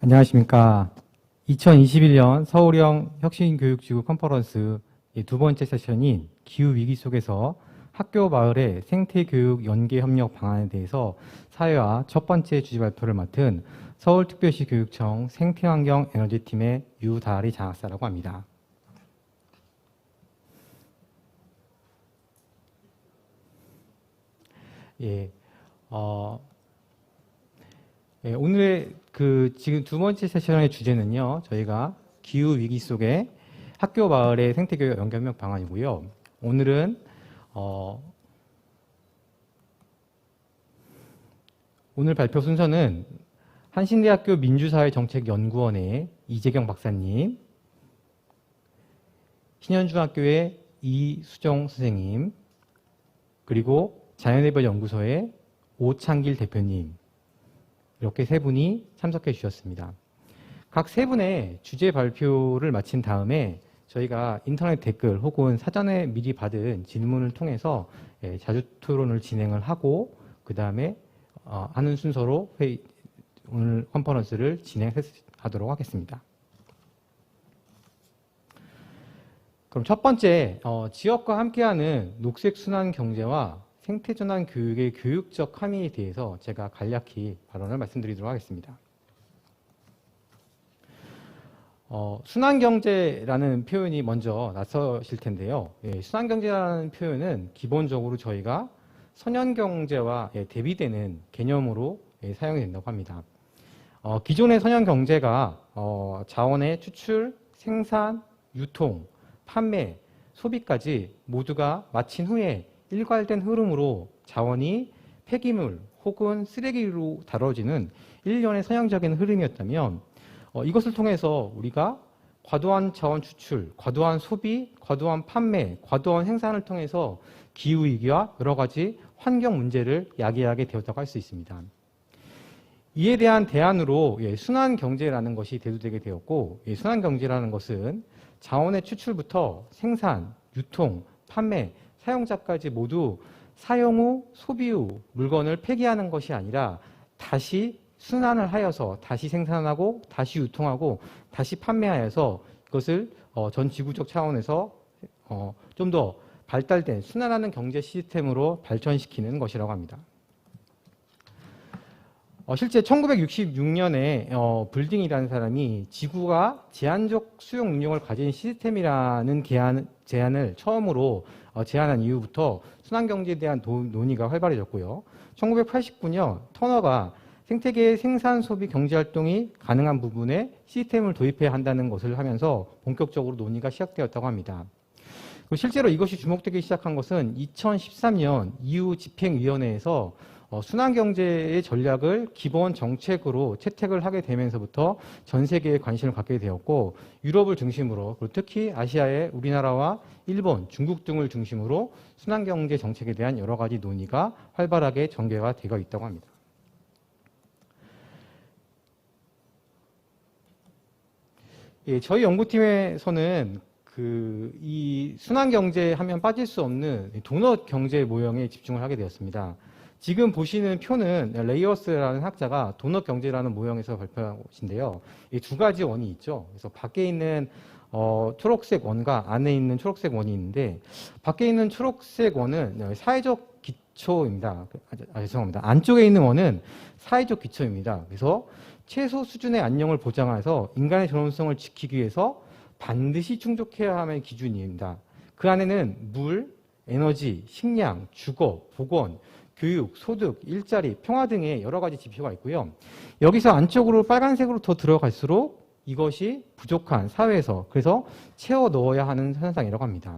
안녕하십니까. 2021년 서울형 혁신교육지구 컨퍼런스 두 번째 세션인 기후위기 속에서 학교 마을의 생태교육 연계협력 방안에 대해서 사회와 첫 번째 주제 발표를 맡은 서울특별시 교육청 생태환경에너지팀의 유다리 장학사라고 합니다. 오늘의 지금 두 번째 세션의 주제는요, 저희가 기후위기 속에 학교 마을의 생태교육 연계협력 방안이고요. 오늘은, 오늘 발표 순서는 한신대학교 민주사회정책연구원의 이재경 박사님, 신현중학교의 이수정 선생님, 그리고 자연의별연구소의 오창길 대표님, 이렇게 세 분이 참석해 주셨습니다. 각 세 분의 주제 발표를 마친 다음에 저희가 인터넷 댓글 혹은 사전에 미리 받은 질문을 통해서 자주 토론을 진행을 하고 그 다음에 하는 순서로 오늘 컨퍼런스를 진행하도록 하겠습니다. 그럼 첫 번째, 지역과 함께하는 녹색순환 경제와 생태전환 교육의 교육적 함의에 대해서 제가 간략히 발언을 말씀드리도록 하겠습니다. 순환경제라는 표현이 먼저 낯서실 텐데요. 순환경제라는 표현은 기본적으로 저희가 선연경제와 대비되는 개념으로 사용이 된다고 합니다. 기존의 선연경제가 자원의 추출, 생산, 유통, 판매, 소비까지 모두가 마친 후에 일괄된 흐름으로 자원이 폐기물 혹은 쓰레기로 다뤄지는 일련의 선형적인 흐름이었다면 이것을 통해서 우리가 과도한 자원 추출, 과도한 소비, 과도한 판매, 과도한 생산을 통해서 기후위기와 여러 가지 환경 문제를 야기하게 되었다고 할 수 있습니다. 이에 대한 대안으로 순환경제라는 것이 대두되게 되었고, 순환경제라는 것은 자원의 추출부터 생산, 유통, 판매, 사용자까지 모두 사용 후, 소비 후 물건을 폐기하는 것이 아니라 다시 순환을 하여서 다시 생산하고 다시 유통하고 다시 판매하여서 이것을 전 지구적 차원에서 좀 더 발달된 순환하는 경제 시스템으로 발전시키는 것이라고 합니다. 실제 1966년에 블딩이라는 사람이 지구가 제한적 수용 능력을 가진 시스템이라는 제안을 처음으로 제안한 이후부터 순환경제에 대한 논의가 활발해졌고요. 1989년 터너가 생태계의 생산, 소비, 경제활동이 가능한 부분에 시스템을 도입해야 한다는 것을 하면서 본격적으로 논의가 시작되었다고 합니다. 실제로 이것이 주목되기 시작한 것은 2013년 EU 집행위원회에서 순환경제의 전략을 기본 정책으로 채택을 하게 되면서부터 전 세계에 관심을 갖게 되었고, 유럽을 중심으로 그리고 특히 아시아의 우리나라와 일본, 중국 등을 중심으로 순환경제 정책에 대한 여러 가지 논의가 활발하게 전개가 되어 있다고 합니다. 저희 연구팀에서는 이 순환경제 하면 빠질 수 없는 도넛 경제 모형에 집중을 하게 되었습니다. 지금 보시는 표는 레이어스라는 학자가 도넛 경제라는 모형에서 발표한 것인데요. 이 두 가지 원이 있죠. 그래서 밖에 있는 초록색 원과 안에 있는 초록색 원이 있는데, 밖에 있는 초록색 원은 사회적 기초입니다. 죄송합니다. 안쪽에 있는 원은 사회적 기초입니다. 그래서 최소 수준의 안녕을 보장해서 인간의 존엄성을 지키기 위해서 반드시 충족해야 하는 기준입니다. 그 안에는 물, 에너지, 식량, 주거, 보건, 교육, 소득, 일자리, 평화 등의 여러 가지 지표가 있고요. 여기서 안쪽으로 빨간색으로 더 들어갈수록 이것이 부족한 사회에서 그래서 채워 넣어야 하는 현상이라고 합니다.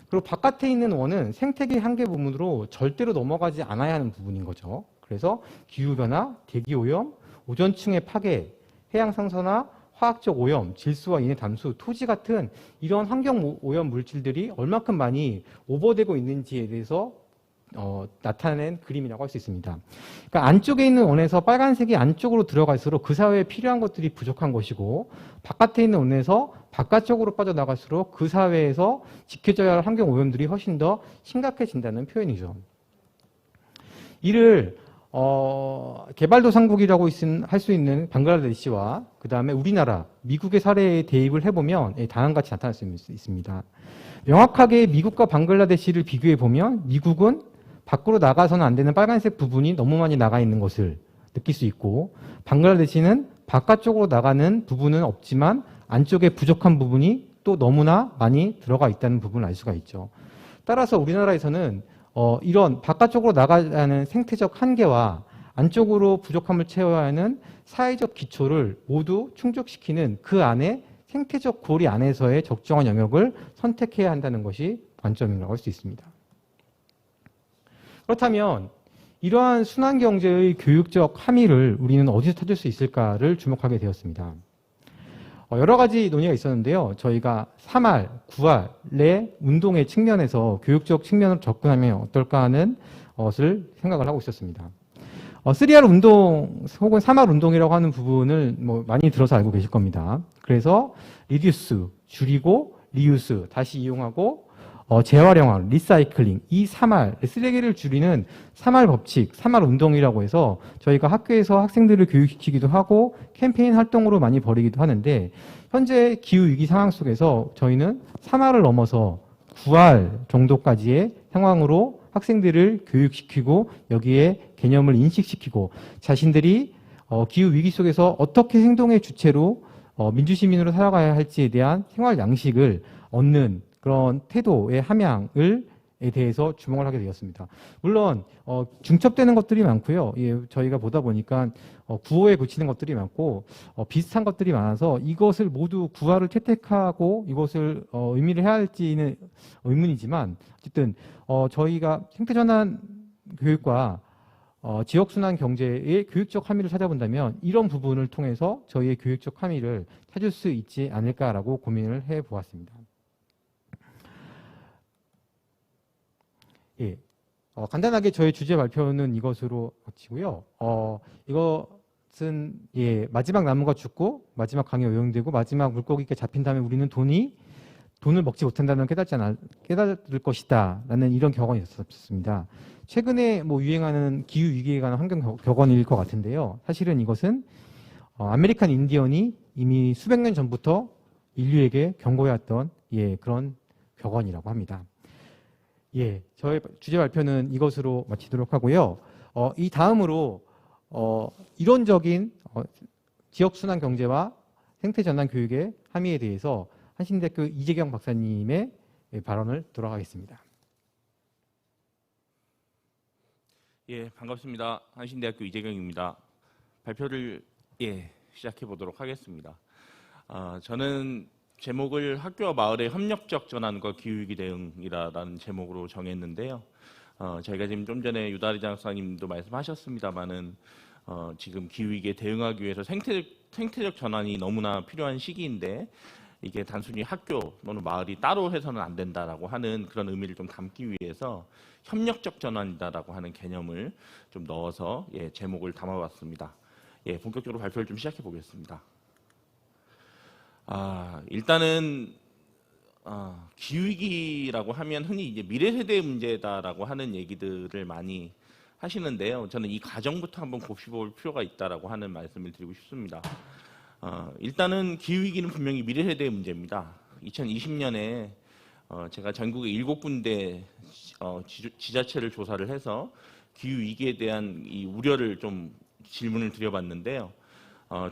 그리고 바깥에 있는 원은 생태계 한계 부분으로 절대로 넘어가지 않아야 하는 부분인 거죠. 그래서 기후변화, 대기오염, 오존층의 파괴, 해양상선화, 화학적 오염, 질소와 인해 담수, 토지 같은 이런 환경 오염 물질들이 얼마큼 많이 오버되고 있는지에 대해서 나타낸 그림이라고 할 수 있습니다. 그러니까 안쪽에 있는 원에서 빨간색이 안쪽으로 들어갈수록 그 사회에 필요한 것들이 부족한 것이고, 바깥에 있는 원에서 바깥쪽으로 빠져나갈수록 그 사회에서 지켜져야 할 환경 오염들이 훨씬 더 심각해진다는 표현이죠. 이를 개발도상국이라고 할 수 있는 방글라데시와 그 다음에 우리나라, 미국의 사례에 대입을 해보면 다음과 같이 나타날 수 있습니다. 명확하게 미국과 방글라데시를 비교해 보면 미국은 밖으로 나가서는 안 되는 빨간색 부분이 너무 많이 나가 있는 것을 느낄 수 있고, 방글라데시는 바깥쪽으로 나가는 부분은 없지만 안쪽에 부족한 부분이 또 너무나 많이 들어가 있다는 부분을 알 수가 있죠. 따라서 우리나라에서는 이런 바깥쪽으로 나가야 하는 생태적 한계와 안쪽으로 부족함을 채워야 하는 사회적 기초를 모두 충족시키는 그 안에 생태적 고리 안에서의 적정한 영역을 선택해야 한다는 것이 관점이라고 할 수 있습니다. 그렇다면 이러한 순환경제의 교육적 함의를 우리는 어디서 찾을 수 있을까를 주목하게 되었습니다. 여러 가지 논의가 있었는데요. 저희가 3R, 9R의 운동의 측면에서 교육적 측면으로 접근하면 어떨까 하는 것을 생각을 하고 있었습니다. 3R 운동 혹은 3R 운동이라고 하는 부분을 많이 들어서 알고 계실 겁니다. 그래서 리듀스, 줄이고 리유스, 다시 이용하고 재활용화, 리사이클링, 이 3R, 쓰레기를 줄이는 3R 법칙, 3R 운동이라고 해서 저희가 학교에서 학생들을 교육시키기도 하고 캠페인 활동으로 많이 벌이기도 하는데, 현재 기후위기 상황 속에서 저희는 3R을 넘어서 9R 정도까지의 상황으로 학생들을 교육시키고 여기에 개념을 인식시키고 자신들이 기후위기 속에서 어떻게 행동의 주체로 민주시민으로 살아가야 할지에 대한 생활 양식을 얻는 그런 태도의 함양에 대해서 주목을 하게 되었습니다. 물론 중첩되는 것들이 많고요. 저희가 보다 보니까 구호에 붙이는 것들이 많고 비슷한 것들이 많아서 이것을 모두 구화를 채택하고 이것을 의미를 해야 할지는 의문이지만, 어쨌든 저희가 생태전환 교육과 지역순환 경제의 교육적 함의를 찾아본다면 이런 부분을 통해서 저희의 교육적 함의를 찾을 수 있지 않을까라고 고민을 해보았습니다. 예, 간단하게 저희 주제 발표는 이것으로 마치고요. 이것은 마지막 나무가 죽고 마지막 강이 오염되고 마지막 물고기가 잡힌 다음에 우리는 돈을 먹지 못한다는 깨달을 것이다 라는 이런 격언이 있었습니다. 최근에 유행하는 기후 위기에 관한 환경 격언일 것 같은데요. 사실은 이것은 아메리칸 인디언이 이미 수백 년 전부터 인류에게 경고해왔던 그런 격언이라고 합니다. 저의 주제 발표는 이것으로 마치도록 하고요. 이 다음으로 이론적인 지역순환 경제와 생태전환 교육의 함의에 대해서 한신대학교 이재경 박사님의 발언을 들어가겠습니다. 반갑습니다. 한신대학교 이재경입니다. 발표를 시작해 보도록 하겠습니다. 저는 제목을 학교와 마을의 협력적 전환과 기후위기 대응이라는 제목으로 정했는데요. 저희가 지금 좀 전에 유다리 장사님도 말씀하셨습니다만은 지금 기후위기에 대응하기 위해서 생태적 전환이 너무나 필요한 시기인데, 이게 단순히 학교 또는 마을이 따로 해서는 안 된다라고 하는 그런 의미를 좀 담기 위해서 협력적 전환이다라고 하는 개념을 좀 넣어서 제목을 담아봤습니다. 본격적으로 발표를 좀 시작해 보겠습니다. 일단은 기후위기라고 하면 흔히 이제 미래 세대의 문제다라고 하는 얘기들을 많이 하시는데요. 저는 이 과정부터 한번 곱씹어볼 필요가 있다라고 하는 말씀을 드리고 싶습니다. 일단은 기후위기는 분명히 미래 세대의 문제입니다. 2020년에 제가 전국의 7군데 지자체를 조사를 해서 기후위기에 대한 이 우려를 좀 질문을 드려봤는데요.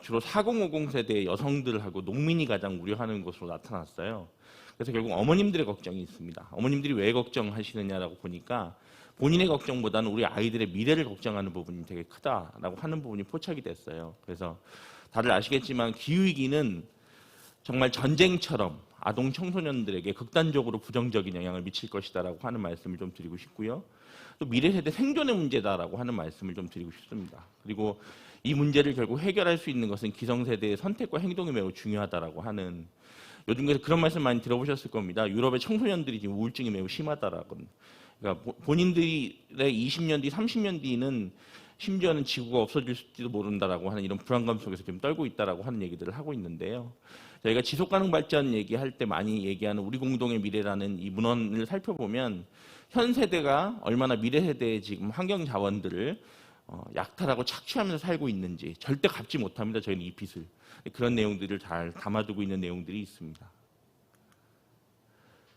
주로 4050 세대의 여성들하고 농민이 가장 우려하는 것으로 나타났어요. 그래서 결국 어머님들의 걱정이 있습니다. 어머님들이 왜 걱정하시느냐라고 보니까 본인의 걱정보다는 우리 아이들의 미래를 걱정하는 부분이 되게 크다라고 하는 부분이 포착이 됐어요. 그래서 다들 아시겠지만 기후위기는 정말 전쟁처럼 아동 청소년들에게 극단적으로 부정적인 영향을 미칠 것이다라고 하는 말씀을 좀 드리고 싶고요. 또 미래 세대 생존의 문제다라고 하는 말씀을 좀 드리고 싶습니다. 그리고 이 문제를 결국 해결할 수 있는 것은 기성세대의 선택과 행동이 매우 중요하다라고 하는, 요즘 그런 말씀 많이 들어보셨을 겁니다. 유럽의 청소년들이 지금 우울증이 매우 심하다라고. 그러니까 본인들의 20년 뒤, 30년 뒤는 심지어는 지구가 없어질지도 모른다라고 하는 이런 불안감 속에서 지금 떨고 있다라고 하는 얘기들을 하고 있는데요. 저희가 지속가능 발전 얘기할 때 많이 얘기하는 우리 공동의 미래라는 이 문헌을 살펴보면 현 세대가 얼마나 미래 세대의 지금 환경 자원들을 약탈하고 착취하면서 살고 있는지 절대 갚지 못합니다. 저희는 이 빚을. 그런 내용들을 잘 담아두고 있는 내용들이 있습니다.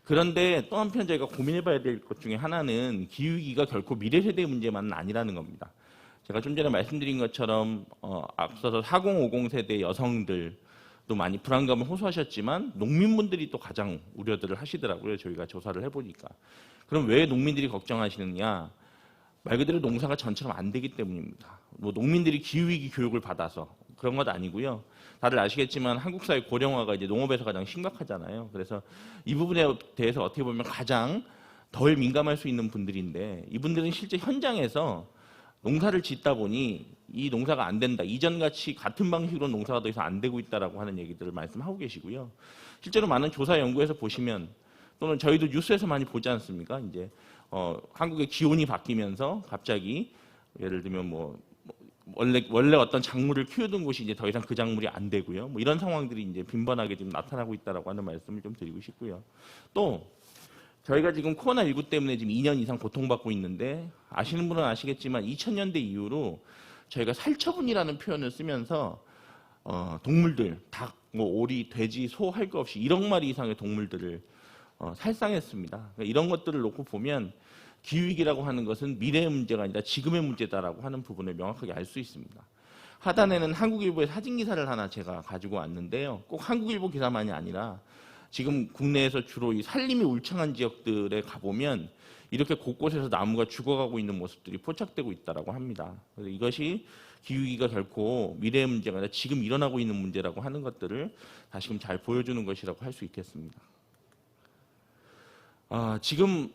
그런데 또 한편 저희가 고민해봐야 될 것 중에 하나는 기후위기가 결코 미래 세대의 문제만은 아니라는 겁니다. 제가 좀 전에 말씀드린 것처럼 앞서서 4050 세대 여성들도 많이 불안감을 호소하셨지만 농민분들이 또 가장 우려들을 하시더라고요. 저희가 조사를 해보니까. 그럼 왜 농민들이 걱정하시느냐? 말 그대로 농사가 전처럼 안 되기 때문입니다. 뭐 농민들이 기후위기 교육을 받아서 그런 것 아니고요. 다들 아시겠지만 한국 사회 고령화가 이제 농업에서 가장 심각하잖아요. 그래서 이 부분에 대해서 어떻게 보면 가장 덜 민감할 수 있는 분들인데 이분들은 실제 현장에서 농사를 짓다 보니 이 농사가 안 된다. 이전같이 같은 방식으로 농사가 더 이상 안 되고 있다라고 하는 얘기들을 말씀하고 계시고요. 실제로 많은 조사 연구에서 보시면 또는 저희도 뉴스에서 많이 보지 않습니까? 이제 한국의 기온이 바뀌면서 갑자기 예를 들면 원래 어떤 작물을 키우던 곳이 이제 더 이상 그 작물이 안 되고요. 뭐 이런 상황들이 이제 빈번하게 지금 나타나고 있다라고 하는 말씀을 좀 드리고 싶고요. 또 저희가 지금 코로나19 때문에 지금 2년 이상 고통받고 있는데 아시는 분은 아시겠지만 2000년대 이후로 저희가 살처분이라는 표현을 쓰면서 동물들, 닭, 뭐 오리, 돼지, 소 할 것 없이 1억 마리 이상의 동물들을 살상했습니다. 그러니까 이런 것들을 놓고 보면 기후위기라고 하는 것은 미래의 문제가 아니라 지금의 문제다라고 하는 부분을 명확하게 알 수 있습니다. 하단에는 한국일보의 사진기사를 하나 제가 가지고 왔는데요. 꼭 한국일보 기사만이 아니라 지금 국내에서 주로 이 산림이 울창한 지역들에 가보면 이렇게 곳곳에서 나무가 죽어가고 있는 모습들이 포착되고 있다고 합니다. 그래서 이것이 기후위기가 결코 미래의 문제가 아니라 지금 일어나고 있는 문제라고 하는 것들을 다시금 잘 보여주는 것이라고 할 수 있겠습니다. 지금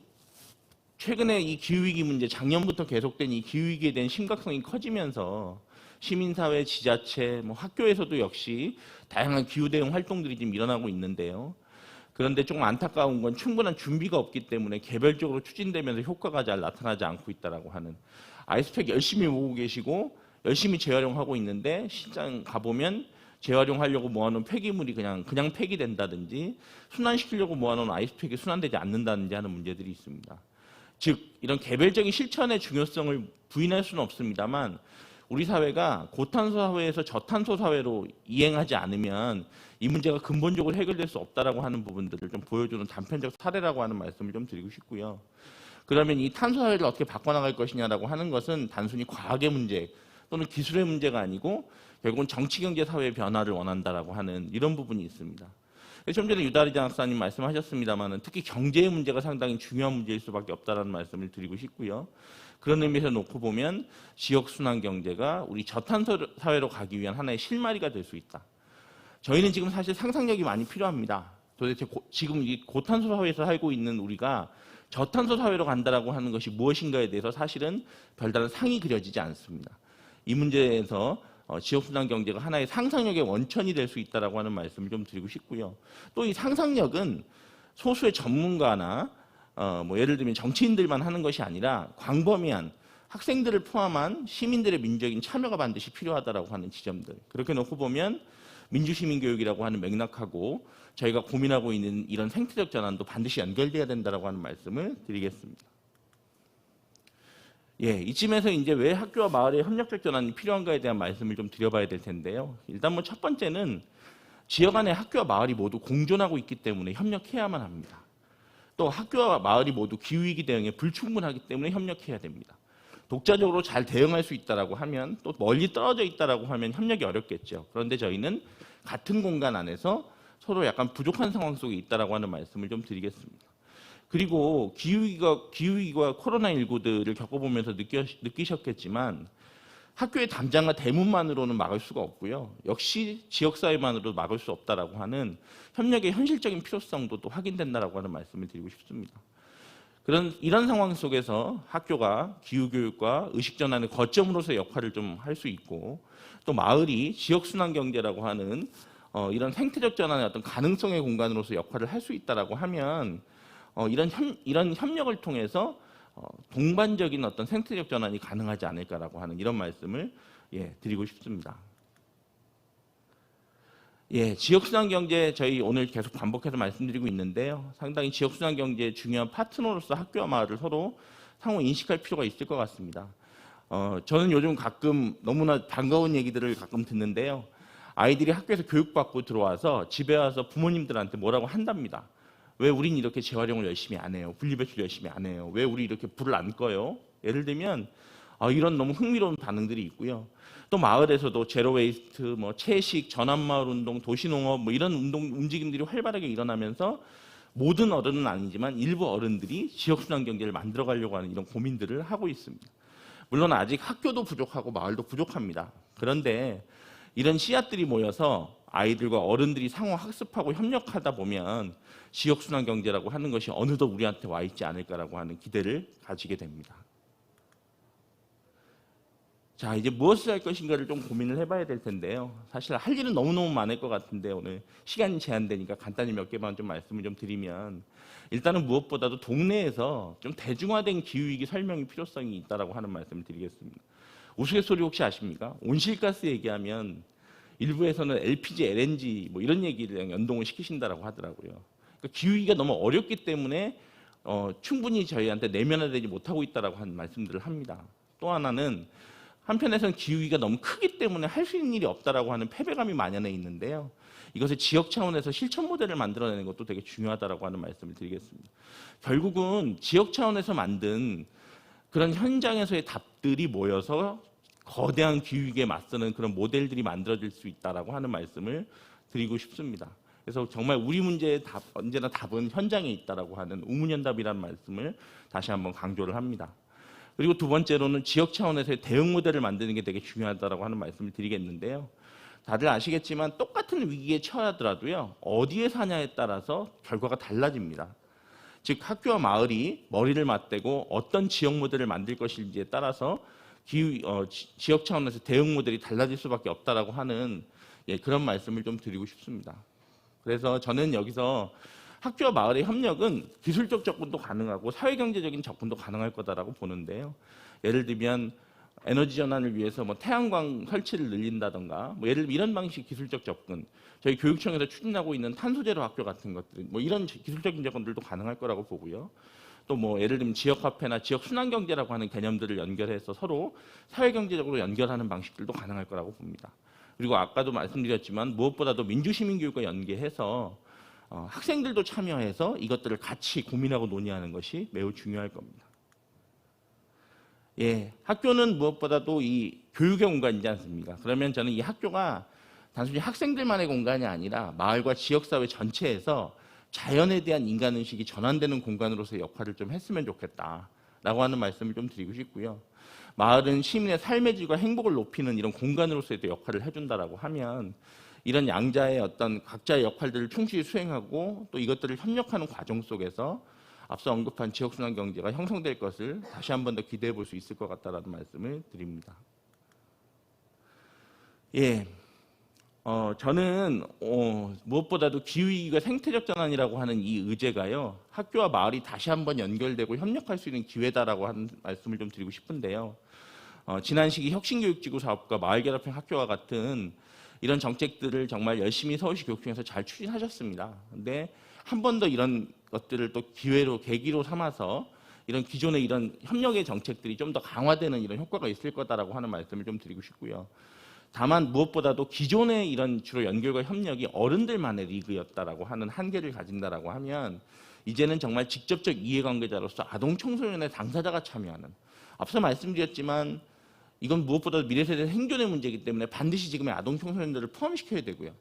최근에 이 기후위기 문제, 작년부터 계속된 이 기후위기에 대한 심각성이 커지면서 시민사회, 지자체, 학교에서도 역시 다양한 기후대응 활동들이 지금 일어나고 있는데요. 그런데 조금 안타까운 건 충분한 준비가 없기 때문에 개별적으로 추진되면서 효과가 잘 나타나지 않고 있다라고 하는 아이스팩 열심히 모으고 계시고 열심히 재활용하고 있는데 시장 가보면 재활용하려고 모아놓은 폐기물이 그냥 폐기된다든지 순환시키려고 모아놓은 아이스팩이 순환되지 않는다든지 하는 문제들이 있습니다. 즉 이런 개별적인 실천의 중요성을 부인할 수는 없습니다만 우리 사회가 고탄소 사회에서 저탄소 사회로 이행하지 않으면 이 문제가 근본적으로 해결될 수 없다라고 하는 부분들을 좀 보여주는 단편적 사례라고 하는 말씀을 좀 드리고 싶고요. 그러면 이 탄소 사회를 어떻게 바꿔나갈 것이냐라고 하는 것은 단순히 과학의 문제 또는 기술의 문제가 아니고 결국은 정치, 경제, 사회의 변화를 원한다라고 하는 이런 부분이 있습니다. 좀 전에 유다리 장학사님 말씀하셨습니다만 특히 경제의 문제가 상당히 중요한 문제일 수밖에 없다라는 말씀을 드리고 싶고요. 그런 의미에서 놓고 보면 지역순환 경제가 우리 저탄소 사회로 가기 위한 하나의 실마리가 될 수 있다. 저희는 지금 사실 상상력이 많이 필요합니다. 도대체 지금 이 고탄소 사회에서 살고 있는 우리가 저탄소 사회로 간다라고 하는 것이 무엇인가에 대해서 사실은 별다른 상이 그려지지 않습니다. 이 문제에서 지역순환 경제가 하나의 상상력의 원천이 될 수 있다라고 하는 말씀을 좀 드리고 싶고요. 또 이 상상력은 소수의 전문가나 예를 들면 정치인들만 하는 것이 아니라 광범위한 학생들을 포함한 시민들의 민주적인 참여가 반드시 필요하다라고 하는 지점들. 그렇게 놓고 보면 민주시민교육이라고 하는 맥락하고 저희가 고민하고 있는 이런 생태적 전환도 반드시 연결돼야 된다라고 하는 말씀을 드리겠습니다. 이쯤에서 이제 왜 학교와 마을의 협력적 전환이 필요한가에 대한 말씀을 좀 드려봐야 될 텐데요. 일단 첫 번째는 지역 안에 학교와 마을이 모두 공존하고 있기 때문에 협력해야만 합니다. 또 학교와 마을이 모두 기후위기 대응에 불충분하기 때문에 협력해야 됩니다. 독자적으로 잘 대응할 수 있다라고 하면 또 멀리 떨어져 있다라고 하면 협력이 어렵겠죠. 그런데 저희는 같은 공간 안에서 서로 약간 부족한 상황 속에 있다라고 하는 말씀을 좀 드리겠습니다. 그리고 기후위기와 코로나19들을 겪어보면서 느끼셨겠지만 학교의 담장과 대문만으로는 막을 수가 없고요. 역시 지역사회만으로도 막을 수 없다라고 하는 협력의 현실적인 필요성도 또 확인된다라고 하는 말씀을 드리고 싶습니다. 이런 상황 속에서 학교가 기후교육과 의식전환의 거점으로서의 역할을 좀 할 수 있고 또 마을이 지역순환경제라고 하는 이런 생태적 전환의 어떤 가능성의 공간으로서 역할을 할 수 있다라고 하면 이런 협력을 통해서 동반적인 어떤 생태적 전환이 가능하지 않을까라고 하는 이런 말씀을 드리고 싶습니다. 지역순환 경제 저희 오늘 계속 반복해서 말씀드리고 있는데요. 상당히 지역순환 경제의 중요한 파트너로서 학교와 마을을 서로 상호 인식할 필요가 있을 것 같습니다. 저는 요즘 가끔 너무나 반가운 얘기들을 가끔 듣는데요. 아이들이 학교에서 교육받고 들어와서 집에 와서 부모님들한테 뭐라고 한답니다. 왜 우린 이렇게 재활용을 열심히 안 해요? 분리배출 열심히 안 해요? 왜 우리 이렇게 불을 안 꺼요? 예를 들면 이런 너무 흥미로운 반응들이 있고요. 또 마을에서도 제로웨이스트, 뭐 채식, 전환마을 운동, 도시농업 뭐 이런 움직임들이 활발하게 일어나면서 모든 어른은 아니지만 일부 어른들이 지역순환 경제를 만들어가려고 하는 이런 고민들을 하고 있습니다. 물론 아직 학교도 부족하고 마을도 부족합니다. 그런데 이런 씨앗들이 모여서 아이들과 어른들이 상호 학습하고 협력하다 보면 지역순환 경제라고 하는 것이 어느덧 우리한테 와 있지 않을까라고 하는 기대를 가지게 됩니다. 자, 이제 무엇을 할 것인가를 좀 고민을 해봐야 될 텐데요. 사실 할 일은 너무너무 많을 것 같은데 오늘 시간이 제한되니까 간단히 몇 개만 좀 말씀을 좀 드리면, 일단은 무엇보다도 동네에서 좀 대중화된 기후위기 설명이 필요성이 있다라고 하는 말씀을 드리겠습니다. 우스갯소리 혹시 아십니까? 온실가스 얘기하면 일부에서는 LPG, LNG 뭐 이런 얘기를 연동을 시키신다라고 하더라고요. 그러니까 기후위기가 너무 어렵기 때문에 충분히 저희한테 내면화되지 못하고 있다라고 하는 말씀들을 합니다. 또 하나는 한편에서는 기후위기가 너무 크기 때문에 할 수 있는 일이 없다라고 하는 패배감이 만연해 있는데요. 이것을 지역 차원에서 실천 모델을 만들어내는 것도 되게 중요하다라고 하는 말씀을 드리겠습니다. 결국은 지역 차원에서 만든 그런 현장에서의 답들이 모여서 거대한 기후위기에 맞서는 그런 모델들이 만들어질 수 있다라고 하는 말씀을 드리고 싶습니다. 그래서 정말 우리 문제의 답, 언제나 답은 현장에 있다라고 하는 우문현답이라는 말씀을 다시 한번 강조를 합니다. 그리고 두 번째로는 지역 차원에서의 대응 모델을 만드는 게 되게 중요하다라고 하는 말씀을 드리겠는데요. 다들 아시겠지만 똑같은 위기에 처하더라도요, 어디에 사냐에 따라서 결과가 달라집니다. 즉 학교와 마을이 머리를 맞대고 어떤 지역 모델을 만들 것인지에 따라서 지역 차원에서 대응 모델이 달라질 수밖에 없다라고 하는 그런 말씀을 좀 드리고 싶습니다. 그래서 저는 여기서 학교와 마을의 협력은 기술적 접근도 가능하고 사회경제적인 접근도 가능할 거다라고 보는데요. 예를 들면 에너지 전환을 위해서 뭐 태양광 설치를 늘린다던가, 뭐 예를 들면 이런 방식 기술적 접근, 저희 교육청에서 추진하고 있는 탄소제로 학교 같은 것들, 뭐 이런 기술적인 접근들도 가능할 거라고 보고요. 또 뭐 예를 들면 지역 화폐나 지역 순환 경제라고 하는 개념들을 연결해서 서로 사회경제적으로 연결하는 방식들도 가능할 거라고 봅니다. 그리고 아까도 말씀드렸지만 무엇보다도 민주시민교육과 연계해서 학생들도 참여해서 이것들을 같이 고민하고 논의하는 것이 매우 중요할 겁니다. 예, 학교는 무엇보다도 이 교육의 공간이지 않습니까? 그러면 저는 이 학교가 단순히 학생들만의 공간이 아니라 마을과 지역사회 전체에서 자연에 대한 인간의식이 전환되는 공간으로서의 역할을 좀 했으면 좋겠다라고 하는 말씀을 좀 드리고 싶고요. 마을은 시민의 삶의 질과 행복을 높이는 이런 공간으로서의 역할을 해준다라고 하면 이런 양자의 어떤 각자의 역할들을 충실히 수행하고 또 이것들을 협력하는 과정 속에서 앞서 언급한 지역순환 경제가 형성될 것을 다시 한 번 더 기대해 볼 수 있을 것 같다라는 말씀을 드립니다. 예, 저는 무엇보다도 기후위기가 생태적 전환이라고 하는 이 의제가요, 학교와 마을이 다시 한번 연결되고 협력할 수 있는 기회다라고 하는 말씀을 좀 드리고 싶은데요. 지난 시기 혁신교육지구 사업과 마을결합형 학교와 같은 이런 정책들을 정말 열심히 서울시 교육청에서 잘 추진하셨습니다. 근데 한 번 더 이런 것들을 또 기회로, 계기로 삼아서 이런 기존의 이런 협력의 정책들이 좀 더 강화되는 이런 효과가 있을 거다라고 하는 말씀을 좀 드리고 싶고요. 다만 무엇보다도 기존의 이런 주로 연결과 협력이 어른들만의 리그였다라고 하는 한계를 가진다라고 하면 이제는 정말 직접적 이해관계자로서 아동 청소년의 당사자가 참여하는, 앞서 말씀드렸지만 이건 무엇보다도 미래세대 생존의 문제이기 때문에 반드시 지금의 아동 청소년들을 포함시켜야 되고요.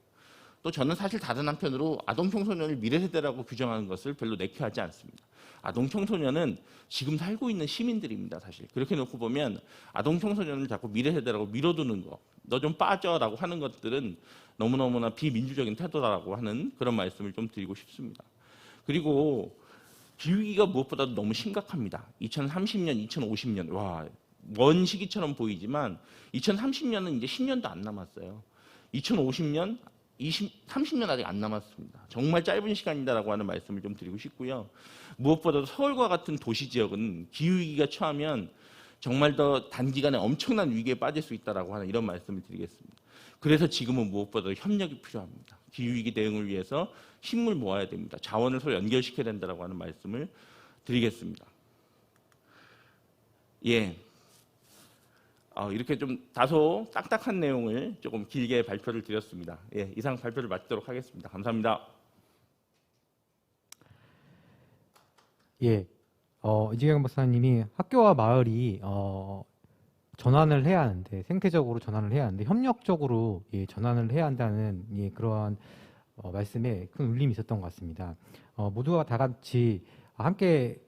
또 저는 사실 다른 한편으로 아동 청소년을 미래세대라고 규정하는 것을 별로 내키하지 않습니다. 아동 청소년은 지금 살고 있는 시민들입니다. 사실 그렇게 놓고 보면 아동 청소년을 자꾸 미래세대라고 밀어두는 거, 너 좀 빠져라고 하는 것들은 너무너무나 비민주적인 태도라고 하는 그런 말씀을 좀 드리고 싶습니다. 그리고 기후위기가 무엇보다도 너무 심각합니다. 2030년, 2050년, 와, 먼 시기처럼 보이지만 2030년은 이제 10년도 안 남았어요. 2050년, 30년 아직 안 남았습니다. 정말 짧은 시간이다라고 하는 말씀을 좀 드리고 싶고요. 무엇보다도 서울과 같은 도시 지역은 기후위기가 처하면 정말 더 단기간에 엄청난 위기에 빠질 수 있다라고 하는 이런 말씀을 드리겠습니다. 그래서 지금은 무엇보다도 협력이 필요합니다. 기후위기 대응을 위해서 힘을 모아야 됩니다. 자원을 서로 연결시켜야 된다라고 하는 말씀을 드리겠습니다. 예. 이렇게 좀 다소 딱딱한 내용을 조금 길게 발표를 드렸습니다. 예, 이상 발표를 마치도록 하겠습니다. 감사합니다. 예, 이재경 박사님이 학교와 마을이 전환을 해야 하는데, 생태적으로 전환을 해야 하는데, 협력적으로 전환을 해야 한다는 그러한 말씀에 큰 울림이 있었던 것 같습니다. 모두가 다 같이 함께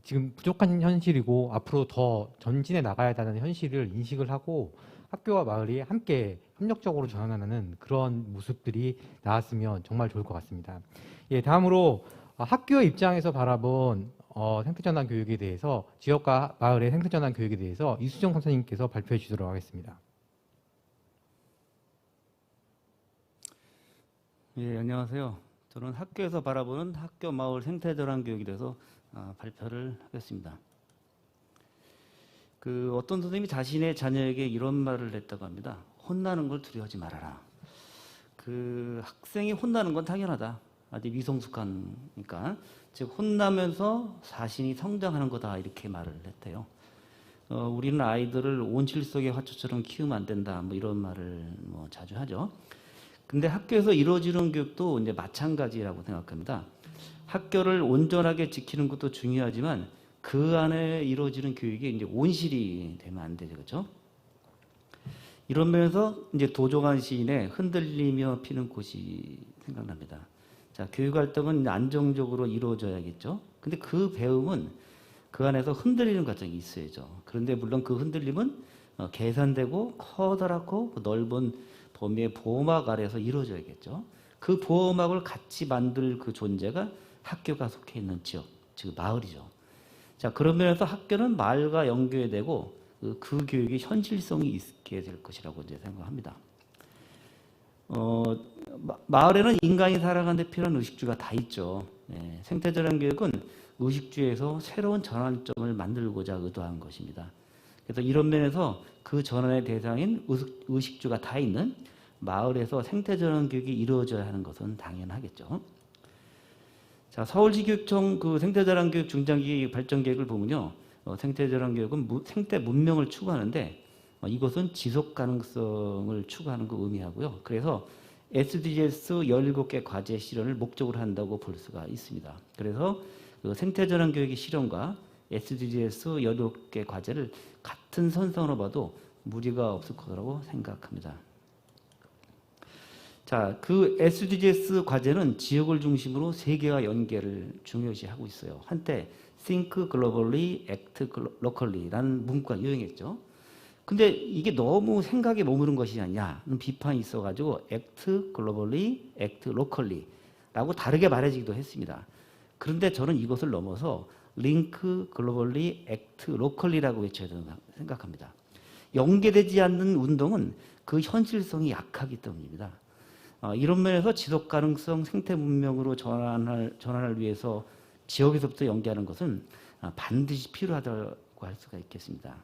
지금 부족한 현실이고 앞으로 더 전진해 나가야 한다는 현실을 인식을 하고 학교와 마을이 함께 협력적으로 전환하는 그런 모습들이 나왔으면 정말 좋을 것 같습니다. 예, 다음으로 학교의 입장에서 바라본 생태전환 교육에 대해서, 지역과 마을의 생태전환 교육에 대해서 이수정 선생님께서 발표해 주도록 하겠습니다. 예, 안녕하세요. 저는 학교에서 바라보는 학교 마을 생태전환 교육에 대해서 발표를 하겠습니다. 어떤 선생님이 자신의 자녀에게 이런 말을 했다고 합니다. 혼나는 걸 두려워하지 말아라. 학생이 혼나는 건 당연하다. 아직 미성숙하니까. 즉 혼나면서 자신이 성장하는 거다, 이렇게 말을 했대요. 우리는 아이들을 온실 속의 화초처럼 키우면 안 된다, 뭐 이런 말을 자주 하죠. 근데 학교에서 이루어지는 교육도 이제 마찬가지라고 생각합니다. 학교를 온전하게 지키는 것도 중요하지만 그 안에 이루어지는 교육이 이제 온실이 되면 안 되죠, 그렇죠? 이런 면에서 이제 도종환 시인의 흔들리며 피는 꽃이 생각납니다. 자, 교육 활동은 안정적으로 이루어져야겠죠. 근데 그 배움은 그 안에서 흔들리는 과정이 있어야죠. 그런데 물론 그 흔들림은 계산되고 커다랗고 넓은 범위의 보호막 아래에서 이루어져야겠죠. 그 보호막을 같이 만들 그 존재가 학교가 속해 있는 지역, 즉 마을이죠. 자, 그런 면에서 학교는 마을과 연계되고 그 교육이 현실성이 있게 될 것이라고 이제 생각합니다. 마을에는 인간이 살아가는 데 필요한 의식주가 다 있죠. 네, 생태전환 교육은 의식주에서 새로운 전환점을 만들고자 의도한 것입니다. 그래서 이런 면에서 그 전환의 대상인 의식주가 다 있는 마을에서 생태전환 교육이 이루어져야 하는 것은 당연하겠죠. 자, 서울시교육청 생태전환 교육 중장기 발전 계획을 보면요, 생태전환 교육은 생태 문명을 추구하는데 이것은 지속 가능성을 추구하는 걸 의미하고요. 그래서 SDGs 17개 과제 실현을 목적으로 한다고 볼 수가 있습니다. 그래서 생태전환 교육의 실현과 SDGs 17개 과제를 같은 선상으로 봐도 무리가 없을 거라고 생각합니다. 자, SDGs 과제는 지역을 중심으로 세계와 연계를 중요시하고 있어요. 한때 Think Globally, Act Locally라는 문구가 유행했죠. 근데 이게 너무 생각에 머무른 것이 아니냐는 비판이 있어가지고 Act Globally, Act Locally라고 다르게 말해지기도 했습니다. 그런데 저는 이것을 넘어서 Link Globally, Act Locally라고 외쳐야 된다고 생각합니다. 연계되지 않는 운동은 그 현실성이 약하기 때문입니다. 이런 면에서 지속 가능성 생태 문명으로 전환을 위해서 지역에서부터 연계하는 것은 반드시 필요하다고 할 수가 있겠습니다.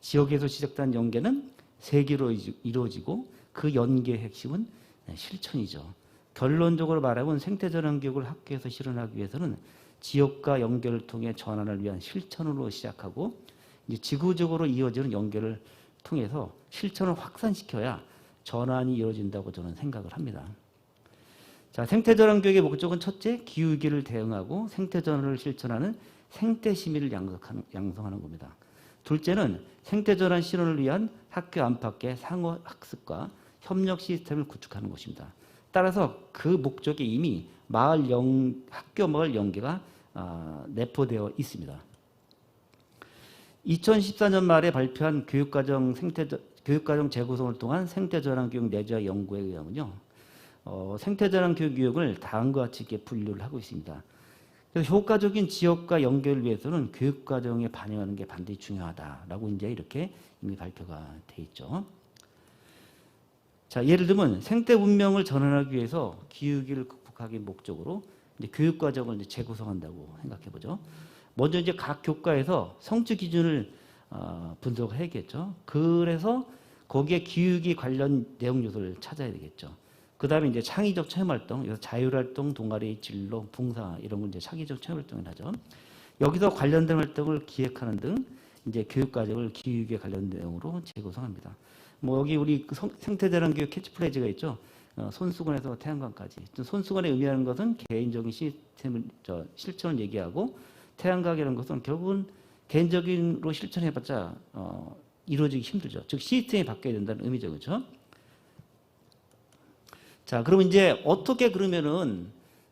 지역에서 시작된 연계는 세계로 이루어지고 그 연계의 핵심은 실천이죠. 결론적으로 말하면 생태전환 교육을 학교에서 실현하기 위해서는 지역과 연계를 통해 전환을 위한 실천으로 시작하고 이제 지구적으로 이어지는 연계를 통해서 실천을 확산시켜야 전환이 이루어진다고 저는 생각을 합니다. 자, 생태전환 교육의 목적은 첫째, 기후위기를 대응하고 생태전환을 실천하는 생태시민을 양성하는 겁니다. 둘째는 생태전환 실현을 위한 학교 안팎의 상호 학습과 협력 시스템을 구축하는 것입니다. 따라서 그 목적에 이미 학교 마을 연계가 내포되어 있습니다. 2014년 말에 발표한 교육과정 재구성을 통한 생태전환 교육 내재 연구에 의하면요, 생태전환 교육을 다음과 같이 이렇게 분류를 하고 있습니다. 그래서 효과적인 지역과 연결을 위해서는 교육과정에 반영하는 게 반드시 중요하다라고 이제 이렇게 이미 발표가 돼 있죠. 자, 예를 들면 생태 문명을 전환하기 위해서 기후위기를 극복하기 목적으로 이제 교육과정을 이제 재구성한다고 생각해 보죠. 먼저 이제 각 교과에서 성취 기준을 분석해야겠죠. 그래서 거기에 기후위기 관련 내용 요소를 찾아야 되겠죠. 그 다음에 이제 창의적 체험활동, 자율활동, 동아리, 진로, 봉사 이런 걸 이제 창의적 체험활동을 하죠. 여기서 관련된 활동을 기획하는 등 이제 교육과정을 기후위기에 관련 내용으로 재구성합니다. 뭐 여기 우리 그 생태자랑 교육 캐치프레이즈가 있죠. 손수건에서 태양광까지. 손수건에 의미하는 것은 개인적인 시스템을 실천을 얘기하고, 태양광이라는 것은 결국은 개인적인으로 실천해봤자 이루어지기 힘들죠. 즉 시스템이 바뀌어야 된다는 의미죠, 그렇죠? 자, 그럼 이제 어떻게 그러면은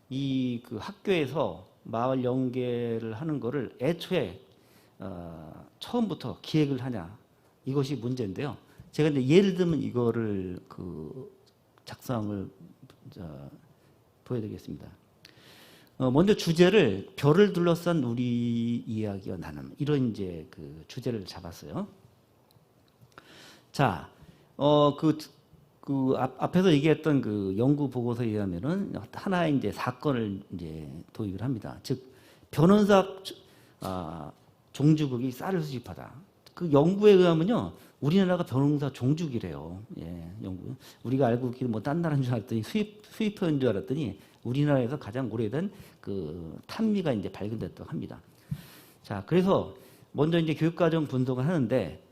이 그 학교에서 마을 연계를 하는 거를 애초에 처음부터 기획을 하냐, 이것이 문제인데요. 제가 이제 예를 들면 이거를 그 작성을 보여드리겠습니다. 먼저 주제를 별을 둘러싼 우리 이야기와 나눔, 이런 이제 그 주제를 잡았어요. 자, 앞에서 얘기했던 그 연구 보고서에 의하면은 하나의 이제 사건을 이제 도입을 합니다. 즉, 변호사 종주국이 쌀을 수집하다. 그 연구에 의하면요, 우리나라가 변호사 종주기래요. 예, 연구. 우리가 알고 있기는 뭐 딴 나라인 줄 알았더니 수입처인 줄 알았더니 우리나라에서 가장 오래된 그 탄미가 이제 발견됐다고 합니다. 자, 그래서 먼저 이제 교육과정 분석을 하는데,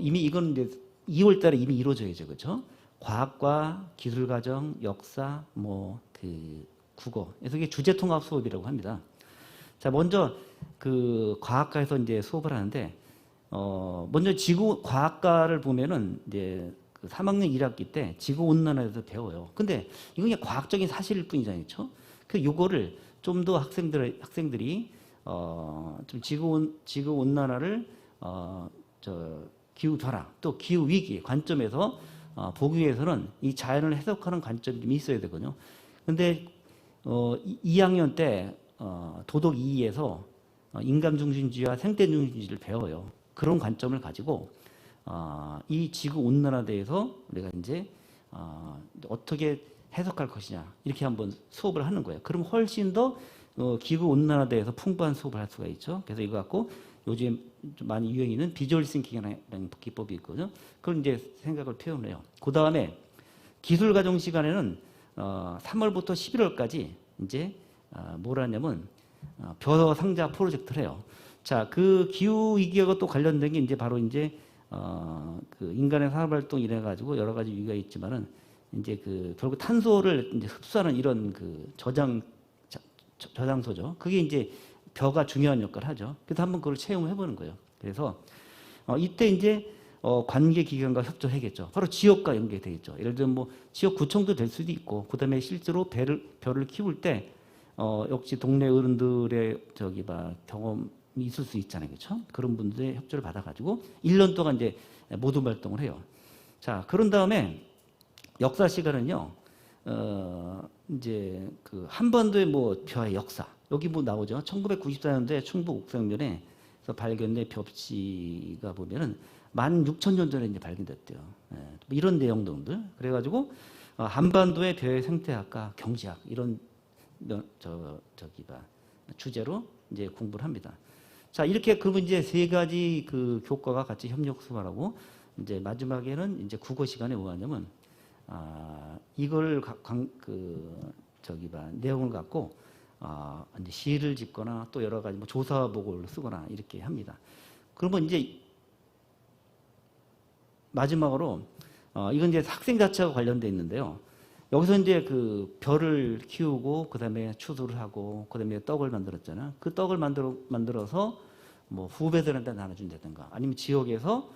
이미 이건 이제 2월 달에 이미 이루어져야죠. 그렇죠? 과학과 기술과정, 역사, 뭐 그 국어. 그래서 이게 주제 통합 수업이라고 합니다. 자, 먼저 그 과학과에서 이제 수업을 하는데, 먼저 지구 과학과를 보면은 이제 그 3학년 1학기 때 지구 온난화에 대해서 배워요. 근데 이건 그냥 과학적인 사실일 뿐이잖아요. 그렇죠? 그 요거를 좀 더 학생들이 좀 지구 온난화를 기후 변화 또 기후 위기 관점에서 보기 위해서는 이 자연을 해석하는 관점이 좀 있어야 되거든요. 근데 2학년 때 도덕 2에서 인간 중심주의와 생태 중심주의를 배워요. 그런 관점을 가지고 이 지구 온난화에 대해서 우리가 이제 어떻게 해석할 것이냐, 이렇게 한번 수업을 하는 거예요. 그럼 훨씬 더 기후 온난화에 대해서 풍부한 수업을 할 수가 있죠. 그래서 이거 갖고 요즘 좀 많이 유행이 있는 비주얼 싱킹이라는 기법이 있거든요. 그걸 이제 생각을 표현해요. 그 다음에 기술 과정 시간에는 3월부터 11월까지 이제 뭘 하냐면 벼 상자 프로젝트를 해요. 자, 그 기후 위기와 또 관련된 게 이제 바로 이제 그 인간의 산업 활동 이래 가지고 여러 가지 위기가 있지만은 이제 그 결국 탄소를 이제 흡수하는 이런 그 저장소죠. 그게 이제 벼가 중요한 역할을 하죠. 그래서 한번 그걸 체험해 보는 거예요. 그래서 이때 이제 관계 기관과 협조하겠죠. 바로 지역과 연계되겠죠. 예를 들면 뭐 지역 구청도 될 수도 있고, 그다음에 실제로 벼를 키울 때 역시 동네 어른들의 경험이 있을 수 있잖아요, 그렇죠? 그런 분들의 협조를 받아가지고 1년 동안 이제 모둠 활동을 해요. 자, 그런 다음에 역사 시간은요, 이제 그 한반도의 뭐 벼의 역사, 여기 뭐 나오죠. 1994년도에 충북 옥상면에서 발견된 벽지가 보면은 16,000년 전에 이제 발견됐대요. 예, 뭐 이런 내용들. 그래가지고 한반도의 벼의 생태학과 경제학 이런 주제로 이제 공부를 합니다. 자, 이렇게 그러면 이제 세 가지 그 교과가 같이 협력 수업하고 이제 마지막에는 이제 국어 시간에 뭐 하냐면 이걸 내용을 갖고 이제 시를 짓거나 또 여러 가지 뭐 조사복을 쓰거나 이렇게 합니다. 그러면 이제 마지막으로 이건 이제 학생 자체와 관련돼 있는데요. 여기서 이제 그 벼를 키우고 그다음에 추수를 하고 그다음에 떡을 만들었잖아요. 그 떡을 만들어서 뭐 후배들한테 나눠준다든가 아니면 지역에서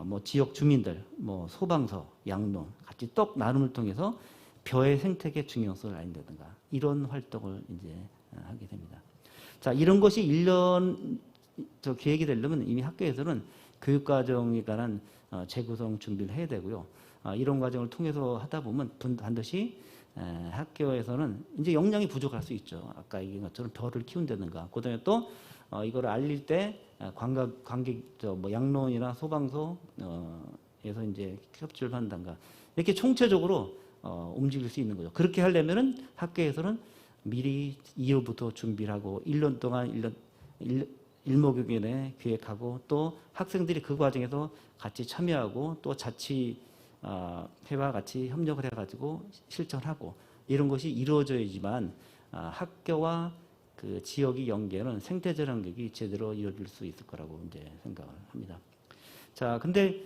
뭐 지역 주민들 뭐 소방서, 양론 같이 떡 나눔을 통해서 벼의 생태계 중요성을 알린다든가 이런 활동을 이제 하게 됩니다. 자, 이런 것이 1년 계획이 되려면 이미 학교에서는 교육과정에 관한 재구성 준비를 해야 되고요. 이런 과정을 통해서 하다 보면 반드시 학교에서는 이제 역량이 부족할 수 있죠. 아까 얘기한 것처럼 벼를 키운다든가 그다음에 또 이걸 알릴 때 관객 뭐 양론이나 소방서에서 이제 협조를 한다든가 이렇게 총체적으로 움직일 수 있는 거죠. 그렇게 하려면은 학교에서는 미리 2월부터 준비를 하고 1년 동안 일목요연에 기획하고 또 학생들이 그 과정에서 같이 참여하고 또 자치회와 같이 협력을 해가지고 실천하고 이런 것이 이루어져야지만 학교와 그 지역의 연계는 생태적 연계가 제대로 이루어질 수 있을 거라고 이제 생각을 합니다. 자, 근데